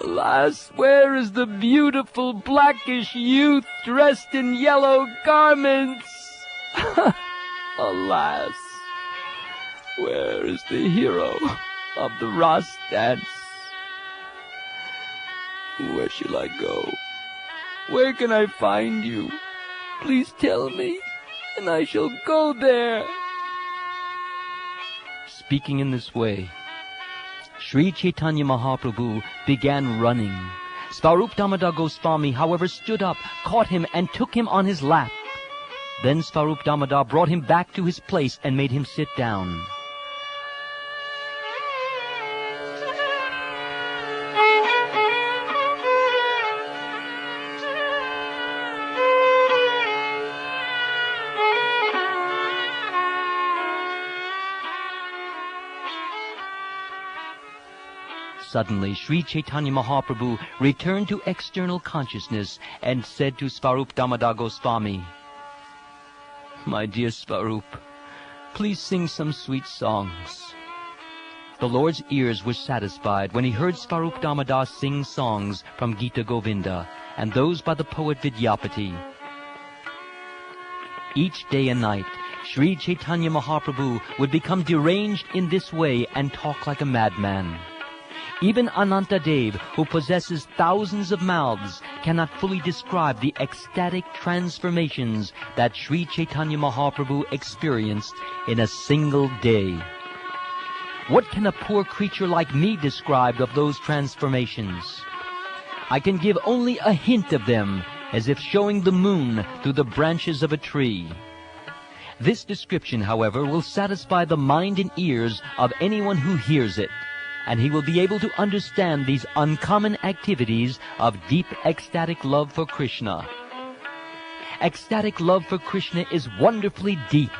Alas, where is the beautiful blackish youth dressed in yellow garments? Alas, where is the hero of the Ras dance? Where shall I go? Where can I find you? Please tell me, and I shall go there." Speaking in this way, Sri Chaitanya Mahaprabhu began running. Svarup Damodar Goswami, however, stood up, caught him, and took him on his lap. Then Svarup Damodar brought him back to his place and made him sit down. Suddenly, Sri Chaitanya Mahaprabhu returned to external consciousness and said to Svarup Damodar Goswami, "My dear Svarup, please sing some sweet songs." The Lord's ears were satisfied when he heard Svarup Damodar sing songs from Gita Govinda and those by the poet Vidyapati. Each day and night, Sri Chaitanya Mahaprabhu would become deranged in this way and talk like a madman. Even Anantadev, who possesses thousands of mouths, cannot fully describe the ecstatic transformations that Sri Chaitanya Mahaprabhu experienced in a single day. What can a poor creature like me describe of those transformations? I can give only a hint of them, as if showing the moon through the branches of a tree. This description, however, will satisfy the mind and ears of anyone who hears it, and he will be able to understand these uncommon activities of deep ecstatic love for Krishna. Ecstatic love for Krishna is wonderfully deep.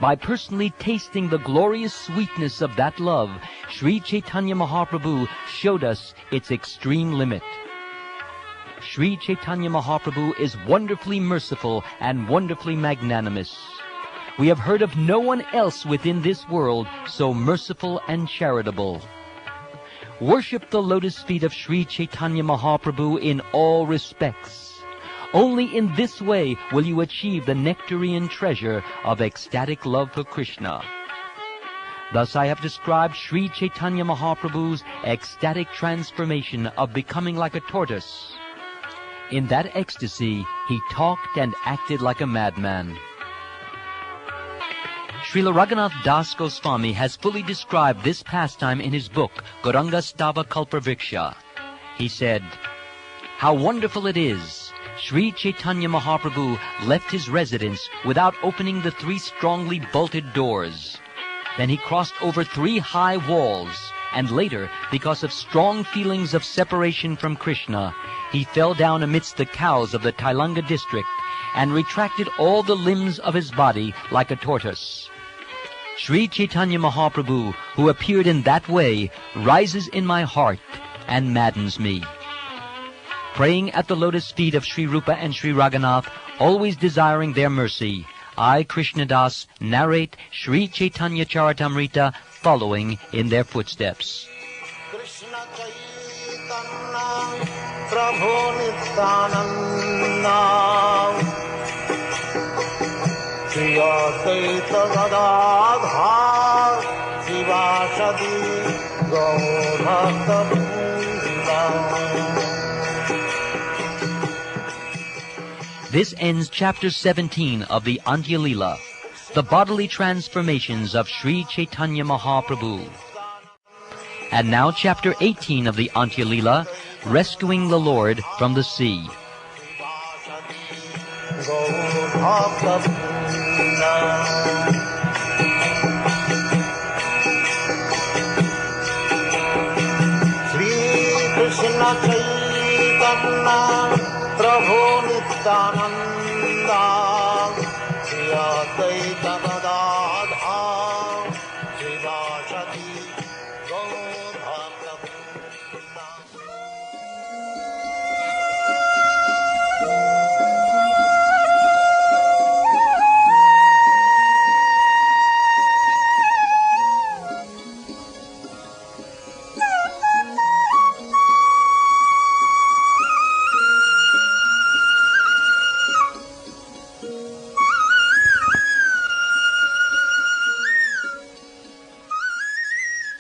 By personally tasting the glorious sweetness of that love, Sri Chaitanya Mahaprabhu showed us its extreme limit. Sri Chaitanya Mahaprabhu is wonderfully merciful and wonderfully magnanimous. We have heard of no one else within this world so merciful and charitable. Worship the lotus feet of Sri Chaitanya Mahaprabhu in all respects. Only in this way will you achieve the nectarian treasure of ecstatic love for Krishna. Thus I have described Sri Chaitanya Mahaprabhu's ecstatic transformation of becoming like a tortoise. In that ecstasy, he talked and acted like a madman. Srila Raghunath Das Goswami has fully described this pastime in his book, Gauranga Stava Kalpavriksha. He said, "How wonderful it is! Sri Chaitanya Mahaprabhu left his residence without opening the 3 strongly bolted doors. Then he crossed over 3 high walls, and later, because of strong feelings of separation from Krishna, he fell down amidst the cows of the Tailanga district and retracted all the limbs of his body like a tortoise. Sri Chaitanya Mahaprabhu, who appeared in that way, rises in my heart and maddens me." Praying at the lotus feet of Sri Rupa and Sri Raghunath, always desiring their mercy, I, Krishnadas, narrate Sri Chaitanya Charitamrita following in their footsteps. Krishna Chaitanya Prabhu Nityananda Shri Advaita Gadadhar Sivasadi Gaur Bhakta Vrinda. This ends chapter 17 of the Antya-lila, the bodily transformations of Sri Chaitanya Mahaprabhu. And now chapter 18 of the Antya-lila, rescuing the Lord from the sea. Shri Krishna Chaitanya Prabhu Nityananda Shri Advaita Gadadhar Sivasadi Gaur Bhakta Vrinda.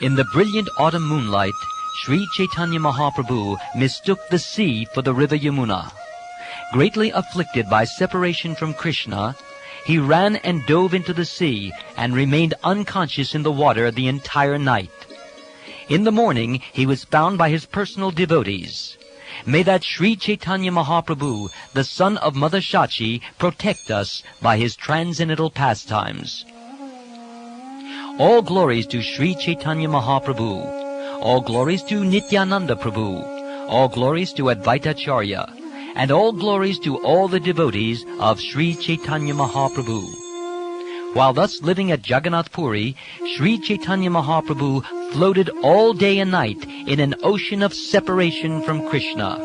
In the brilliant autumn moonlight, Sri Chaitanya Mahaprabhu mistook the sea for the river Yamuna. Greatly afflicted by separation from Krishna, he ran and dove into the sea and remained unconscious in the water the entire night. In the morning, he was found by his personal devotees. May that Sri Chaitanya Mahaprabhu, the son of Mother Shachi, protect us by his transcendental pastimes. All glories to Sri Chaitanya Mahaprabhu. All glories to Nityananda Prabhu. All glories to Advaitacharya. And all glories to all the devotees of Sri Chaitanya Mahaprabhu. While thus living at Jagannath Puri, Sri Chaitanya Mahaprabhu floated all day and night in an ocean of separation from Krishna.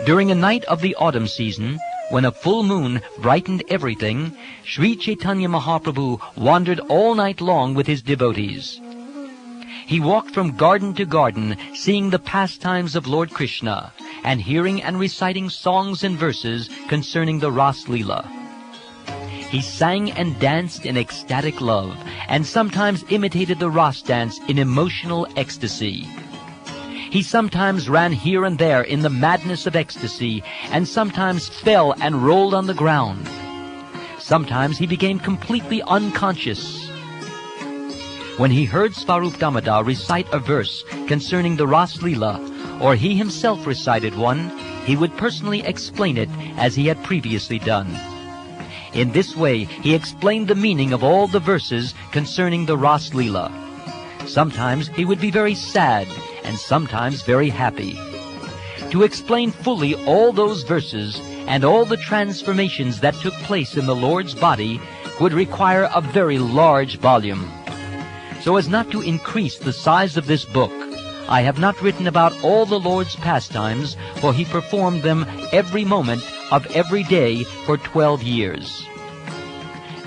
During a night of the autumn season, when a full moon brightened everything, Sri Chaitanya Mahaprabhu wandered all night long with his devotees. He walked from garden to garden, seeing the pastimes of Lord Krishna, and hearing and reciting songs and verses concerning the Ras Leela. He sang and danced in ecstatic love, and sometimes imitated the Ras dance in emotional ecstasy. He sometimes ran here and there in the madness of ecstasy, and sometimes fell and rolled on the ground. Sometimes he became completely unconscious. When he heard Svarup Damodar recite a verse concerning the Ras Leela, or he himself recited one, he would personally explain it as he had previously done. In this way, he explained the meaning of all the verses concerning the Ras Leela. Sometimes he would be very sad, and sometimes very happy. To explain fully all those verses and all the transformations that took place in the Lord's body, would require a very large volume. So as not to increase the size of this book, I have not written about all the Lord's pastimes, for he performed them every moment of every day for 12 years.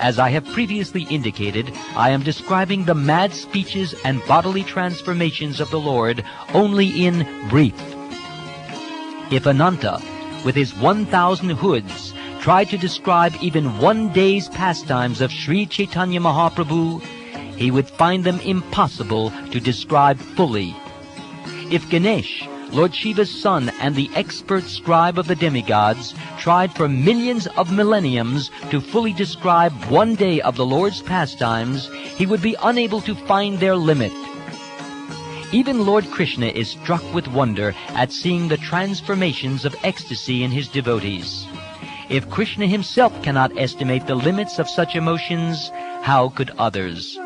As I have previously indicated, I am describing the mad speeches and bodily transformations of the Lord only in brief. If Ananta, with his 1,000 hoods, tried to describe even one day's pastimes of Sri Chaitanya Mahaprabhu, he would find them impossible to describe fully. If Ganesh, Lord Shiva's son and the expert scribe of the demigods, tried for millions of millenniums to fully describe one day of the Lord's pastimes, he would be unable to find their limit. Even Lord Krishna is struck with wonder at seeing the transformations of ecstasy in his devotees. If Krishna himself cannot estimate the limits of such emotions, how could others?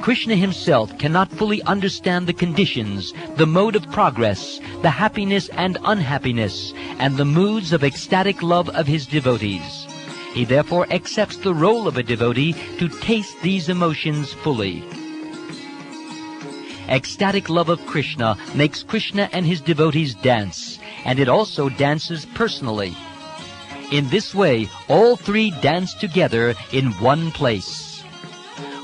Krishna himself cannot fully understand the conditions, the mode of progress, the happiness and unhappiness, and the moods of ecstatic love of his devotees. He therefore accepts the role of a devotee to taste these emotions fully. Ecstatic love of Krishna makes Krishna and his devotees dance, and it also dances personally. In this way, all three dance together in one place.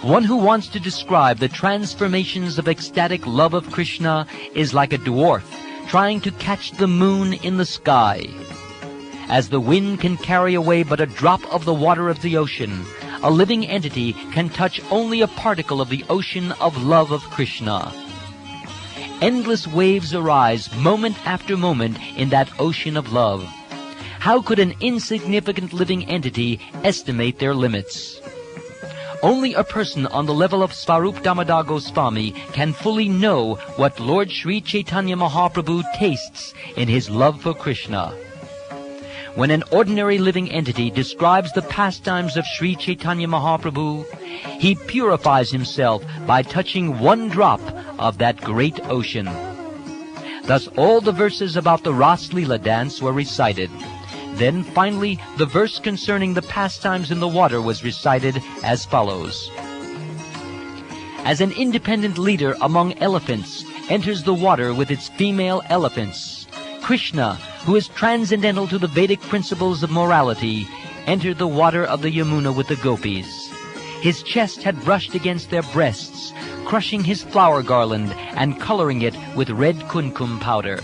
One who wants to describe the transformations of ecstatic love of Krishna is like a dwarf trying to catch the moon in the sky. As the wind can carry away but a drop of the water of the ocean, a living entity can touch only a particle of the ocean of love of Krishna. Endless waves arise moment after moment in that ocean of love. How could an insignificant living entity estimate their limits? Only a person on the level of Svarup Damodar Goswami can fully know what Lord Sri Chaitanya Mahaprabhu tastes in his love for Krishna. When an ordinary living entity describes the pastimes of Sri Chaitanya Mahaprabhu, he purifies himself by touching one drop of that great ocean. Thus all the verses about the Ras Lila dance were recited. Then finally the verse concerning the pastimes in the water was recited as follows. As an independent leader among elephants enters the water with its female elephants, Krishna, who is transcendental to the Vedic principles of morality, entered the water of the Yamuna with the gopis. His chest had brushed against their breasts, crushing his flower garland and coloring it with red kumkum powder.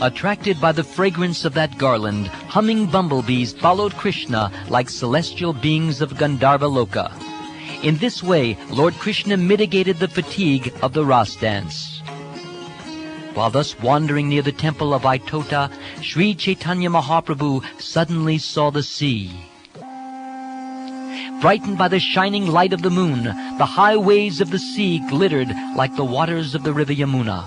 Attracted by the fragrance of that garland, humming bumblebees followed Krishna like celestial beings of Gandharva Loka. In this way, Lord Krishna mitigated the fatigue of the Ras dance. While thus wandering near the temple of Vaitota, Sri Chaitanya Mahaprabhu suddenly saw the sea. Brightened by the shining light of the moon, the high waves of the sea glittered like the waters of the river Yamuna.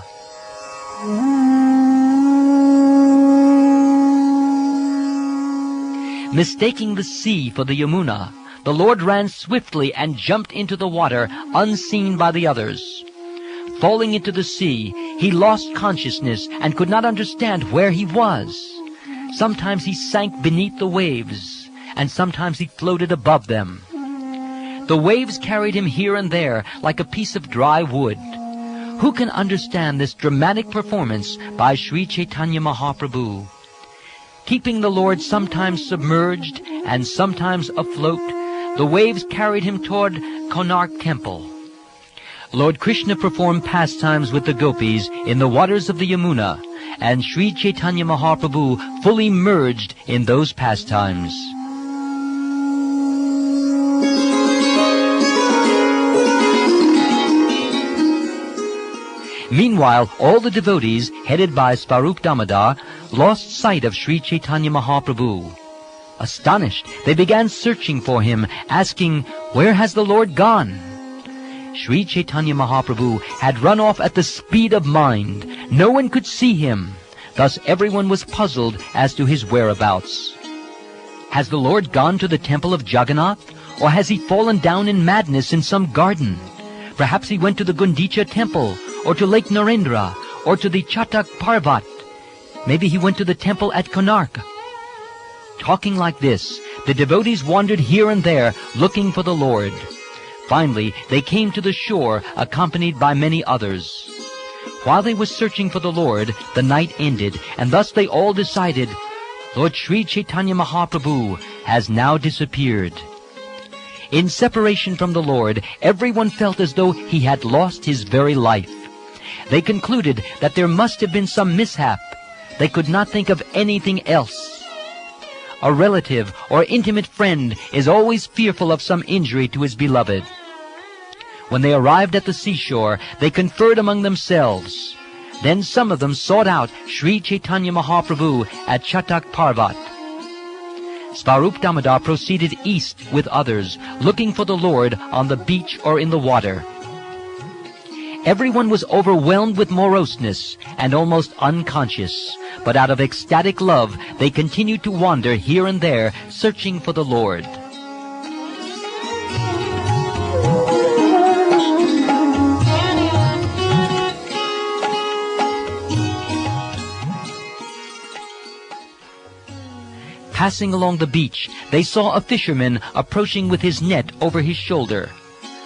Mistaking the sea for the Yamuna, the Lord ran swiftly and jumped into the water, unseen by the others. Falling into the sea, he lost consciousness and could not understand where he was. Sometimes he sank beneath the waves, and sometimes he floated above them. The waves carried him here and there like a piece of dry wood. Who can understand this dramatic performance by Sri Chaitanya Mahaprabhu? Keeping the Lord sometimes submerged and sometimes afloat, the waves carried him toward Konark Temple. Lord Krishna performed pastimes with the gopis in the waters of the Yamuna, and Sri Chaitanya Mahaprabhu fully merged in those pastimes. Meanwhile, all the devotees, headed by Svarup Damodar, lost sight of Sri Chaitanya Mahaprabhu. Astonished, they began searching for him, asking, "Where has the Lord gone?" Sri Chaitanya Mahaprabhu had run off at the speed of mind. No one could see him. Thus everyone was puzzled as to his whereabouts. Has the Lord gone to the temple of Jagannath? Or has he fallen down in madness in some garden? Perhaps he went to the Gundicha temple, or to Lake Narendra, or to the Chatak Parvat. Maybe he went to the temple at Konark. Talking like this, The devotees wandered here and there, looking for the Lord. Finally, they came to the shore, accompanied by many others. While they were searching for the Lord, the night ended, and thus they all decided, Lord Sri Chaitanya Mahaprabhu has now disappeared. In separation from the Lord, everyone felt as though he had lost his very life. They concluded that there must have been some mishap. They could not think of anything else. A relative or intimate friend is always fearful of some injury to his beloved. When they arrived at the seashore, they conferred among themselves. Then some of them sought out Sri Chaitanya Mahaprabhu at Chatak Parvat. Svarup Damodar proceeded east with others, looking for the Lord on the beach or in the water. Everyone was overwhelmed with moroseness and almost unconscious, but out of ecstatic love they continued to wander here and there, searching for the Lord. Passing along the beach, they saw a fisherman approaching with his net over his shoulder.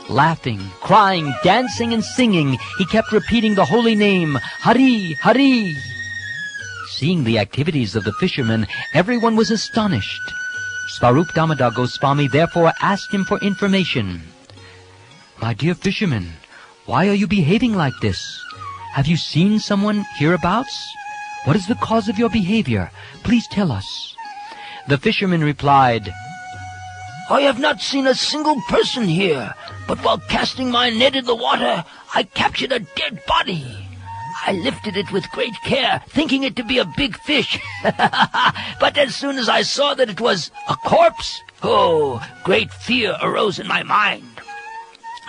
Laughing, crying, dancing, and singing, he kept repeating the holy name, Hari, Hari. Seeing the activities of the fisherman, everyone was astonished. Svarup Damodar Goswami therefore asked him for information. My dear fisherman, why are you behaving like this? Have you seen someone hereabouts? What is the cause of your behavior? Please tell us. The fisherman replied, I have not seen a single person here, but while casting my net in the water, I captured a dead body. I lifted it with great care, thinking it to be a big fish. But as soon as I saw that it was a corpse, great fear arose in my mind.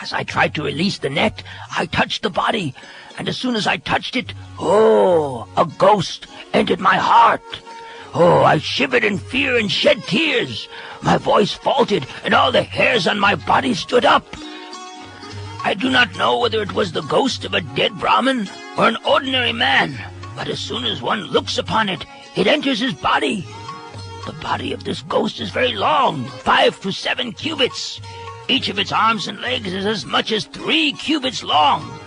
As I tried to release the net, I touched the body, and as soon as I touched it, a ghost entered my heart. I shivered in fear and shed tears. My voice faltered, and all the hairs on my body stood up. I do not know whether it was the ghost of a dead Brahmin or an ordinary man, but as soon as one looks upon it, it enters his body. The body of this ghost is very long, 5 to 7 cubits. Each of its arms and legs is as much as 3 cubits long.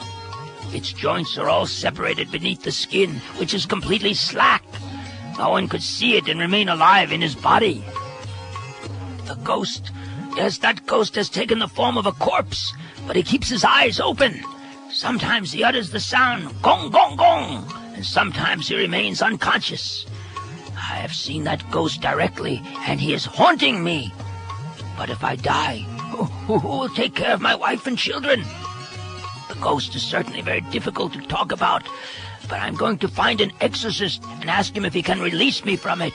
Its joints are all separated beneath the skin, which is completely slack. No one could see it and remain alive in his body. That ghost has taken the form of a corpse, but he keeps his eyes open. Sometimes he utters the sound, gong, gong, gong, and sometimes he remains unconscious. I have seen that ghost directly, and he is haunting me. But if I die, who will take care of my wife and children? The ghost is certainly very difficult to talk about, but I'm going to find an exorcist and ask him if he can release me from it.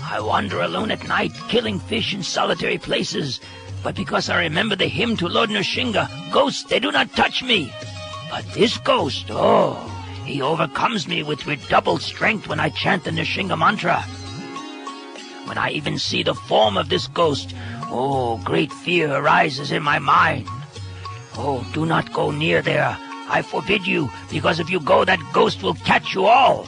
I wander alone at night, killing fish in solitary places, but because I remember the hymn to Lord Nrsimha, ghosts, they do not touch me. But this ghost, he overcomes me with redoubled strength when I chant the Nrsimha mantra. When I even see the form of this ghost, great fear arises in my mind. Do not go near there. I forbid you, because if you go, that ghost will catch you all.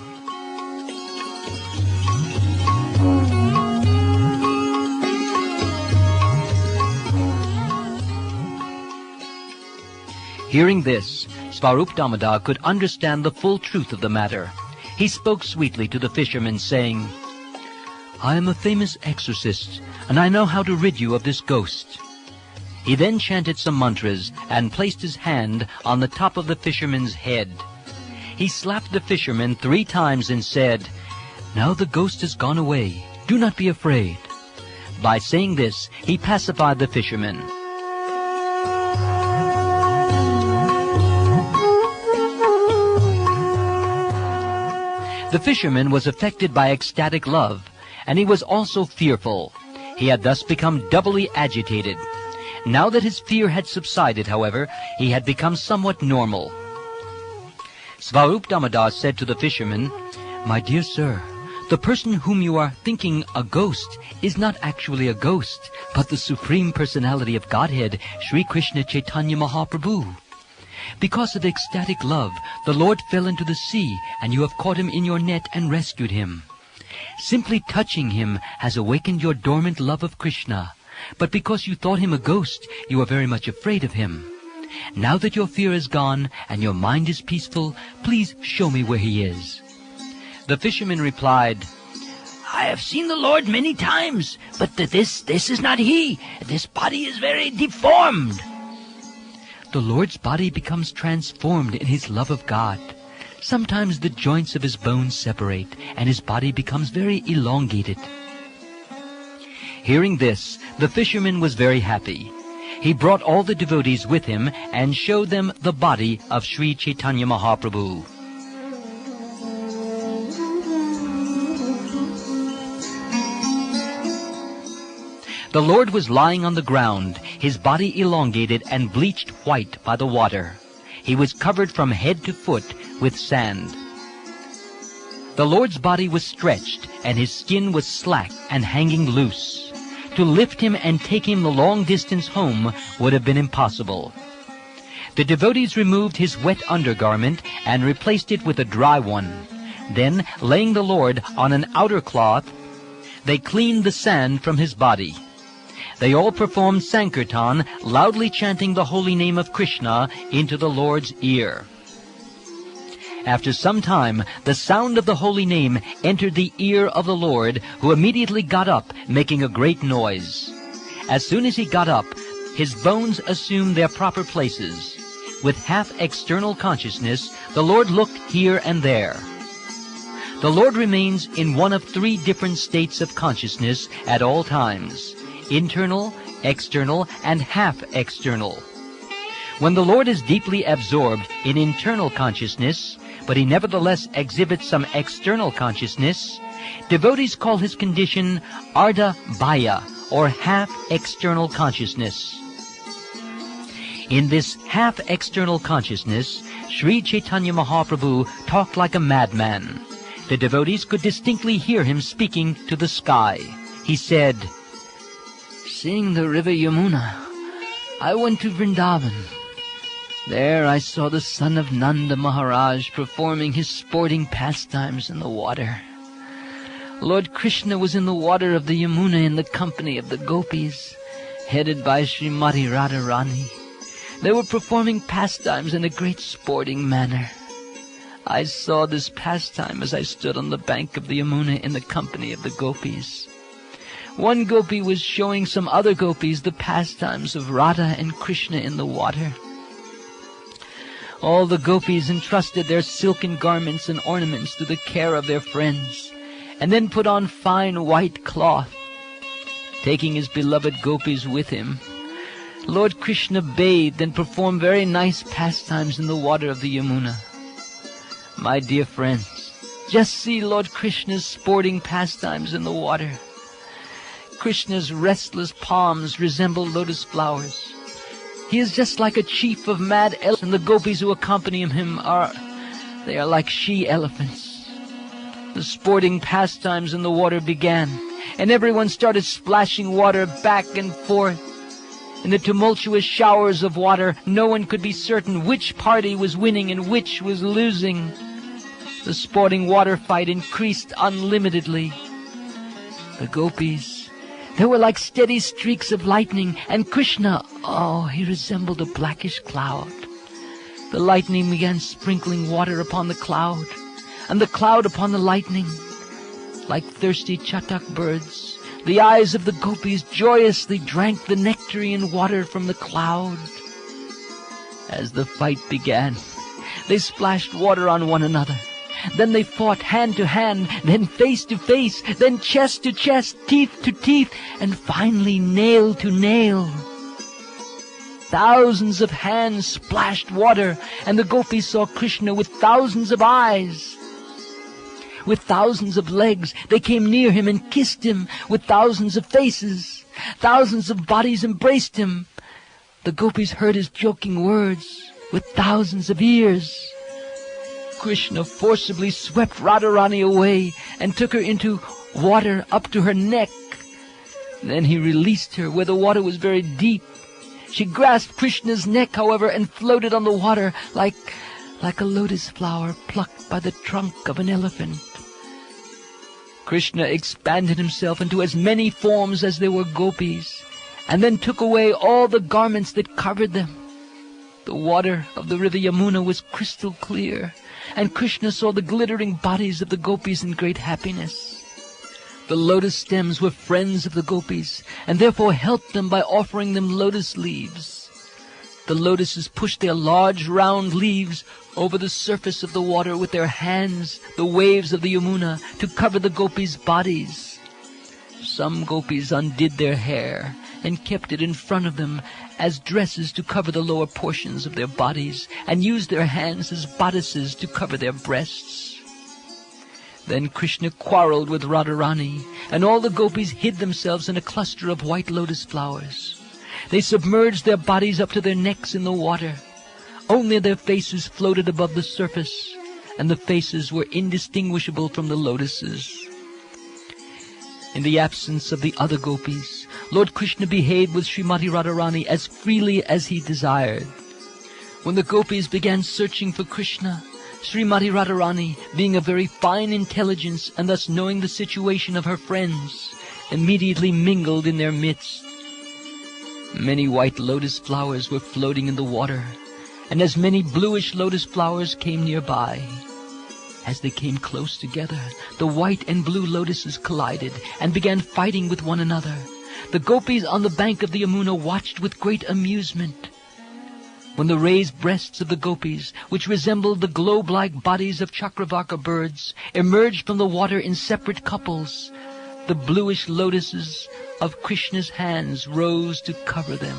Hearing this, Svarup Damodar could understand the full truth of the matter. He spoke sweetly to the fisherman, saying, I am a famous exorcist, and I know how to rid you of this ghost. He then chanted some mantras and placed his hand on the top of the fisherman's head. He slapped the fisherman 3 times and said, Now the ghost has gone away. Do not be afraid. By saying this, he pacified the fisherman. The fisherman was affected by ecstatic love, and he was also fearful. He had thus become doubly agitated. Now that his fear had subsided, however, he had become somewhat normal. Svarup Damodar said to the fisherman, My dear sir, the person whom you are thinking a ghost is not actually a ghost, but the Supreme Personality of Godhead, Sri Krishna Chaitanya Mahaprabhu. Because of ecstatic love, the Lord fell into the sea, and you have caught him in your net and rescued him. Simply touching him has awakened your dormant love of Krishna, but because you thought him a ghost, you are very much afraid of him. Now that your fear is gone and your mind is peaceful, please show me where he is." The fisherman replied, "I have seen the Lord many times, but this is not he. This body is very deformed." The Lord's body becomes transformed in his love of God. Sometimes the joints of his bones separate, and his body becomes very elongated. Hearing this, the fisherman was very happy. He brought all the devotees with him and showed them the body of Sri Chaitanya Mahaprabhu. The Lord was lying on the ground, his body elongated and bleached white by the water. He was covered from head to foot with sand. The Lord's body was stretched, and his skin was slack and hanging loose. To lift him and take him the long distance home would have been impossible. The devotees removed his wet undergarment and replaced it with a dry one. Then, laying the Lord on an outer cloth, they cleaned the sand from his body. They all performed Sankirtan, loudly chanting the holy name of Krishna into the Lord's ear. After some time, the sound of the holy name entered the ear of the Lord, who immediately got up, making a great noise. As soon as he got up, his bones assumed their proper places. With half external consciousness, the Lord looked here and there. The Lord remains in one of three different states of consciousness at all times: internal, external, and half-external. When the Lord is deeply absorbed in internal consciousness, but he nevertheless exhibits some external consciousness, devotees call his condition Ardha Bhaya, or half-external consciousness. In this half-external consciousness, Sri Chaitanya Mahaprabhu talked like a madman. The devotees could distinctly hear him speaking to the sky. He said, "Seeing the river Yamuna, I went to Vrindavan. There I saw the son of Nanda Maharaj performing his sporting pastimes in the water. Lord Krishna was in the water of the Yamuna in the company of the gopis, headed by Srimati Radharani. They were performing pastimes in a great sporting manner. I saw this pastime as I stood on the bank of the Yamuna in the company of the gopis. One gopi was showing some other gopis the pastimes of Radha and Krishna in the water. All the gopis entrusted their silken garments and ornaments to the care of their friends, and then put on fine white cloth. Taking his beloved gopis with him, Lord Krishna bathed and performed very nice pastimes in the water of the Yamuna. My dear friends, just see Lord Krishna's sporting pastimes in the water. Krishna's restless palms resemble lotus flowers. He is just like a chief of mad elephants, and the gopis who accompany him are like she-elephants. The sporting pastimes in the water began, and everyone started splashing water back and forth. In the tumultuous showers of water, no one could be certain which party was winning and which was losing. The sporting water fight increased unlimitedly. The gopis, they were like steady streaks of lightning, and Krishna, he resembled a blackish cloud. The lightning began sprinkling water upon the cloud, and the cloud upon the lightning. Like thirsty chatak birds, the eyes of the gopis joyously drank the nectarine water from the cloud. As the fight began, they splashed water on one another. Then they fought hand to hand, then face to face, then chest to chest, teeth to teeth, and finally nail to nail. Thousands of hands splashed water, and the gopis saw Krishna with thousands of eyes. With thousands of legs, they came near him and kissed him. With thousands of faces, thousands of bodies embraced him. The gopis heard his joking words. With thousands of ears, Krishna forcibly swept Radharani away and took her into water up to her neck. Then he released her where the water was very deep. She grasped Krishna's neck, however, and floated on the water like a lotus flower plucked by the trunk of an elephant. Krishna expanded himself into as many forms as there were gopis, and then took away all the garments that covered them. The water of the river Yamuna was crystal clear, and Krishna saw the glittering bodies of the gopis in great happiness. The lotus stems were friends of the gopis, and therefore helped them by offering them lotus leaves. The lotuses pushed their large round leaves over the surface of the water with their hands, the waves of the Yamuna, to cover the gopis' bodies. Some gopis undid their hair and kept it in front of them as dresses to cover the lower portions of their bodies, and used their hands as bodices to cover their breasts. Then Krishna quarreled with Radharani, and all the gopis hid themselves in a cluster of white lotus flowers. They submerged their bodies up to their necks in the water. Only their faces floated above the surface, and the faces were indistinguishable from the lotuses. In the absence of the other gopis, Lord Krishna behaved with Srimati Radharani as freely as he desired. When the gopis began searching for Krishna, Srimati Radharani, being of very fine intelligence and thus knowing the situation of her friends, immediately mingled in their midst. Many white lotus flowers were floating in the water, and as many bluish lotus flowers came nearby. As they came close together, the white and blue lotuses collided and began fighting with one another. The gopis on the bank of the Yamuna watched with great amusement. When the raised breasts of the gopis, which resembled the globe-like bodies of Chakravarka birds, emerged from the water in separate couples, the bluish lotuses of Krishna's hands rose to cover them.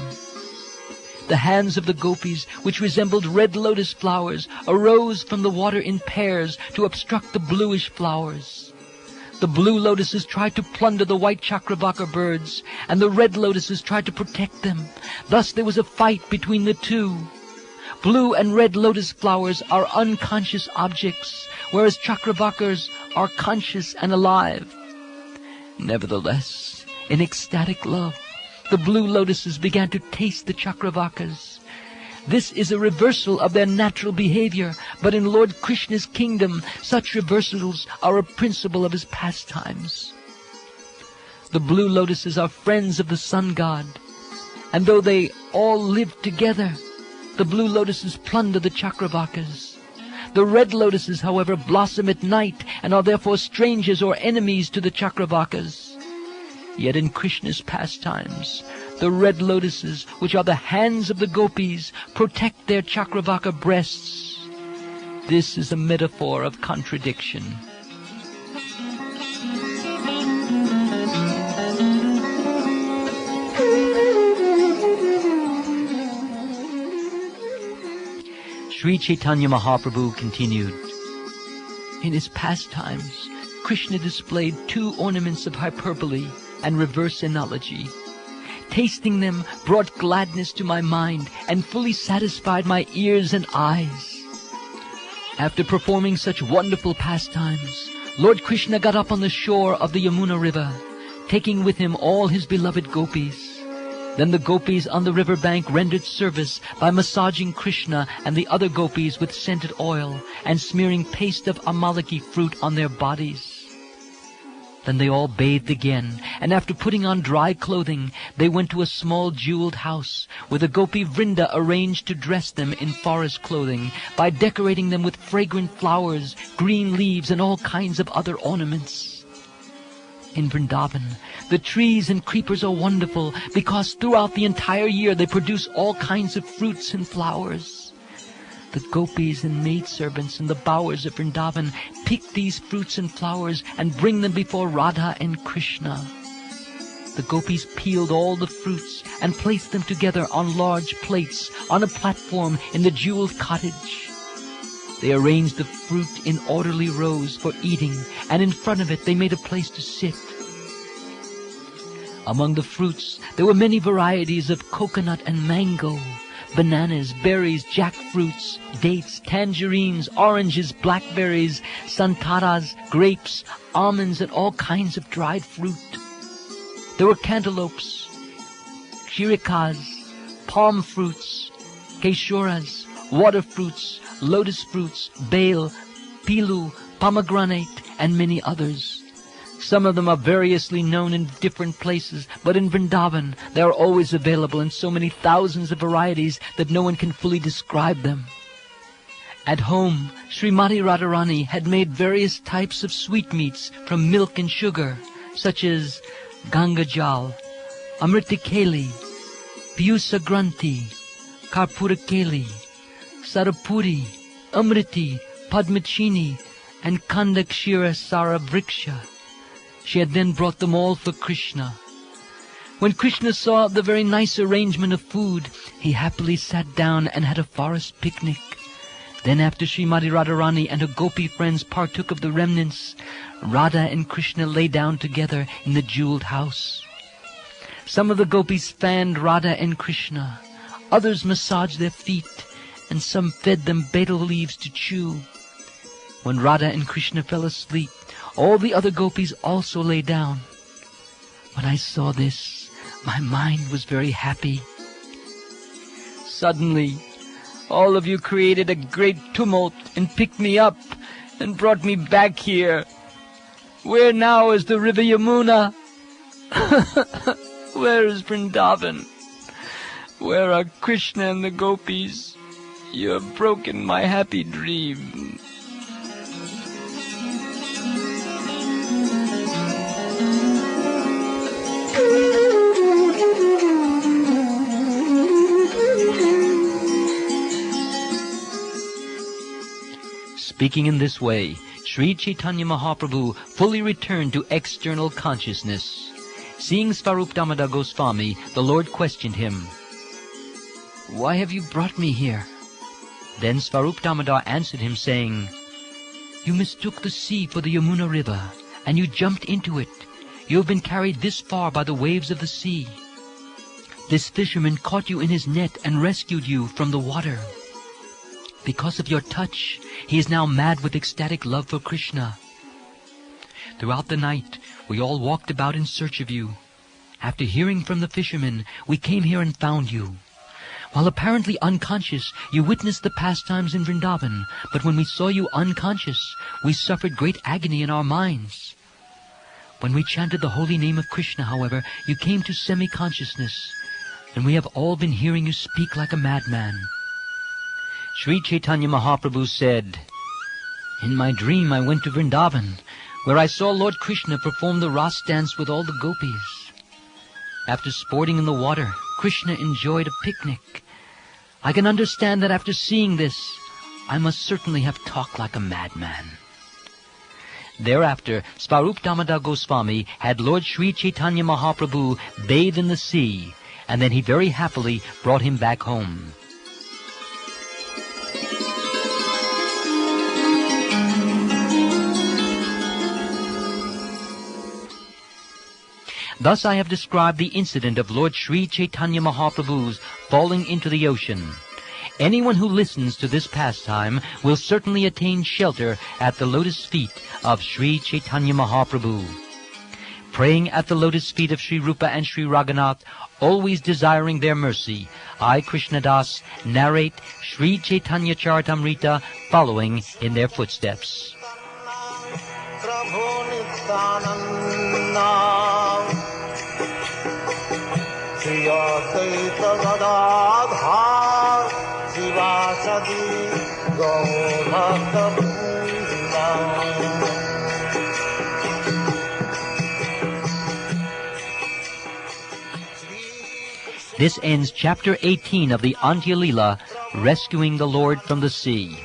The hands of the gopis, which resembled red lotus flowers, arose from the water in pairs to obstruct the bluish flowers. The blue lotuses tried to plunder the white Chakravarka birds, and the red lotuses tried to protect them. Thus there was a fight between the two. Blue and red lotus flowers are unconscious objects, whereas Chakravarkas are conscious and alive. Nevertheless, in ecstatic love, the blue lotuses began to taste the Chakravarkas. This is a reversal of their natural behavior, but in Lord Krishna's kingdom, such reversals are a principle of his pastimes. The blue lotuses are friends of the sun god, and though they all live together, the blue lotuses plunder the Chakravarkas. The red lotuses, however, blossom at night and are therefore strangers or enemies to the Chakravarkas. Yet in Krishna's pastimes, the red lotuses, which are the hands of the gopis, protect their Chakravarka breasts. This is a metaphor of contradiction. Sri Chaitanya Mahaprabhu continued, in his pastimes, Krishna displayed two ornaments of hyperbole and reverse analogy. Tasting them brought gladness to my mind and fully satisfied my ears and eyes. After performing such wonderful pastimes, Lord Krishna got up on the shore of the Yamuna river, taking with him all his beloved gopis. Then the gopis on the river bank rendered service by massaging Krishna and the other gopis with scented oil and smearing paste of amalaki fruit on their bodies. Then they all bathed again, and after putting on dry clothing, they went to a small jeweled house, where the gopi vrinda arranged to dress them in forest clothing by decorating them with fragrant flowers, green leaves, and all kinds of other ornaments. In Vrindavan, the trees and creepers are wonderful because throughout the entire year they produce all kinds of fruits and flowers. The gopis and maidservants in the bowers of Vrindavan pick these fruits and flowers and bring them before Radha and Krishna. The gopis peeled all the fruits and placed them together on large plates on a platform in the jeweled cottage. They arranged the fruit in orderly rows for eating, and in front of it they made a place to sit. Among the fruits there were many varieties of coconut and mango, bananas, berries, jackfruits, dates, tangerines, oranges, blackberries, santaras, grapes, almonds, and all kinds of dried fruit. There were cantaloupes, chirikas, palm fruits, keshuras, water fruits, lotus fruits, bale, pilu, pomegranate, and many others. Some of them are variously known in different places, but in Vrindavan they are always available in so many thousands of varieties that no one can fully describe them. At home, Srimati Radharani had made various types of sweetmeats from milk and sugar, such as Ganga Jal, Amritikeli, Piyusa Granthi, Karpurakeli, Sarapuri, Amriti, Padmachini, and Kandakshira Sara Vriksha. She had then brought them all for Krishna. When Krishna saw the very nice arrangement of food, he happily sat down and had a forest picnic. Then after Srimati Radharani and her gopi friends partook of the remnants, Radha and Krishna lay down together in the jeweled house. Some of the gopis fanned Radha and Krishna, others massaged their feet, and some fed them betel leaves to chew. When Radha and Krishna fell asleep, all the other gopis also lay down. When I saw this, my mind was very happy. Suddenly, all of you created a great tumult and picked me up and brought me back here. Where now is the river Yamuna? Where is Vrindavan? Where are Krishna and the gopis? You have broken my happy dream. Speaking in this way, Sri Chaitanya Mahaprabhu fully returned to external consciousness. Seeing Svarup Damodar Goswami, the Lord questioned him, "Why have you brought me here?" Then Svarup Damodar answered him, saying, "You mistook the sea for the Yamuna river, and you jumped into it. You have been carried this far by the waves of the sea. This fisherman caught you in his net and rescued you from the water. Because of your touch, he is now mad with ecstatic love for Krishna. Throughout the night, we all walked about in search of you. After hearing from the fisherman, we came here and found you. While apparently unconscious, you witnessed the pastimes in Vrindavan, but when we saw you unconscious, we suffered great agony in our minds. When we chanted the holy name of Krishna, however, you came to semi-consciousness, and we have all been hearing you speak like a madman." Sri Chaitanya Mahaprabhu said, "In my dream I went to Vrindavan, where I saw Lord Krishna perform the Ras dance with all the gopis. After sporting in the water, Krishna enjoyed a picnic. I can understand that after seeing this, I must certainly have talked like a madman." Thereafter, Svarup Damodar Goswami had Lord Sri Chaitanya Mahaprabhu bathe in the sea, and then he very happily brought him back home. Thus I have described the incident of Lord Sri Chaitanya Mahaprabhu's falling into the ocean. Anyone who listens to this pastime will certainly attain shelter at the lotus feet of Sri Chaitanya Mahaprabhu. Praying at the lotus feet of Sri Rupa and Sri Raghunath, always desiring their mercy, I, Krishnadas, narrate Sri Chaitanya Charitamrita following in their footsteps. This ends chapter 18 of the Antya-lila, Rescuing the Lord from the Sea.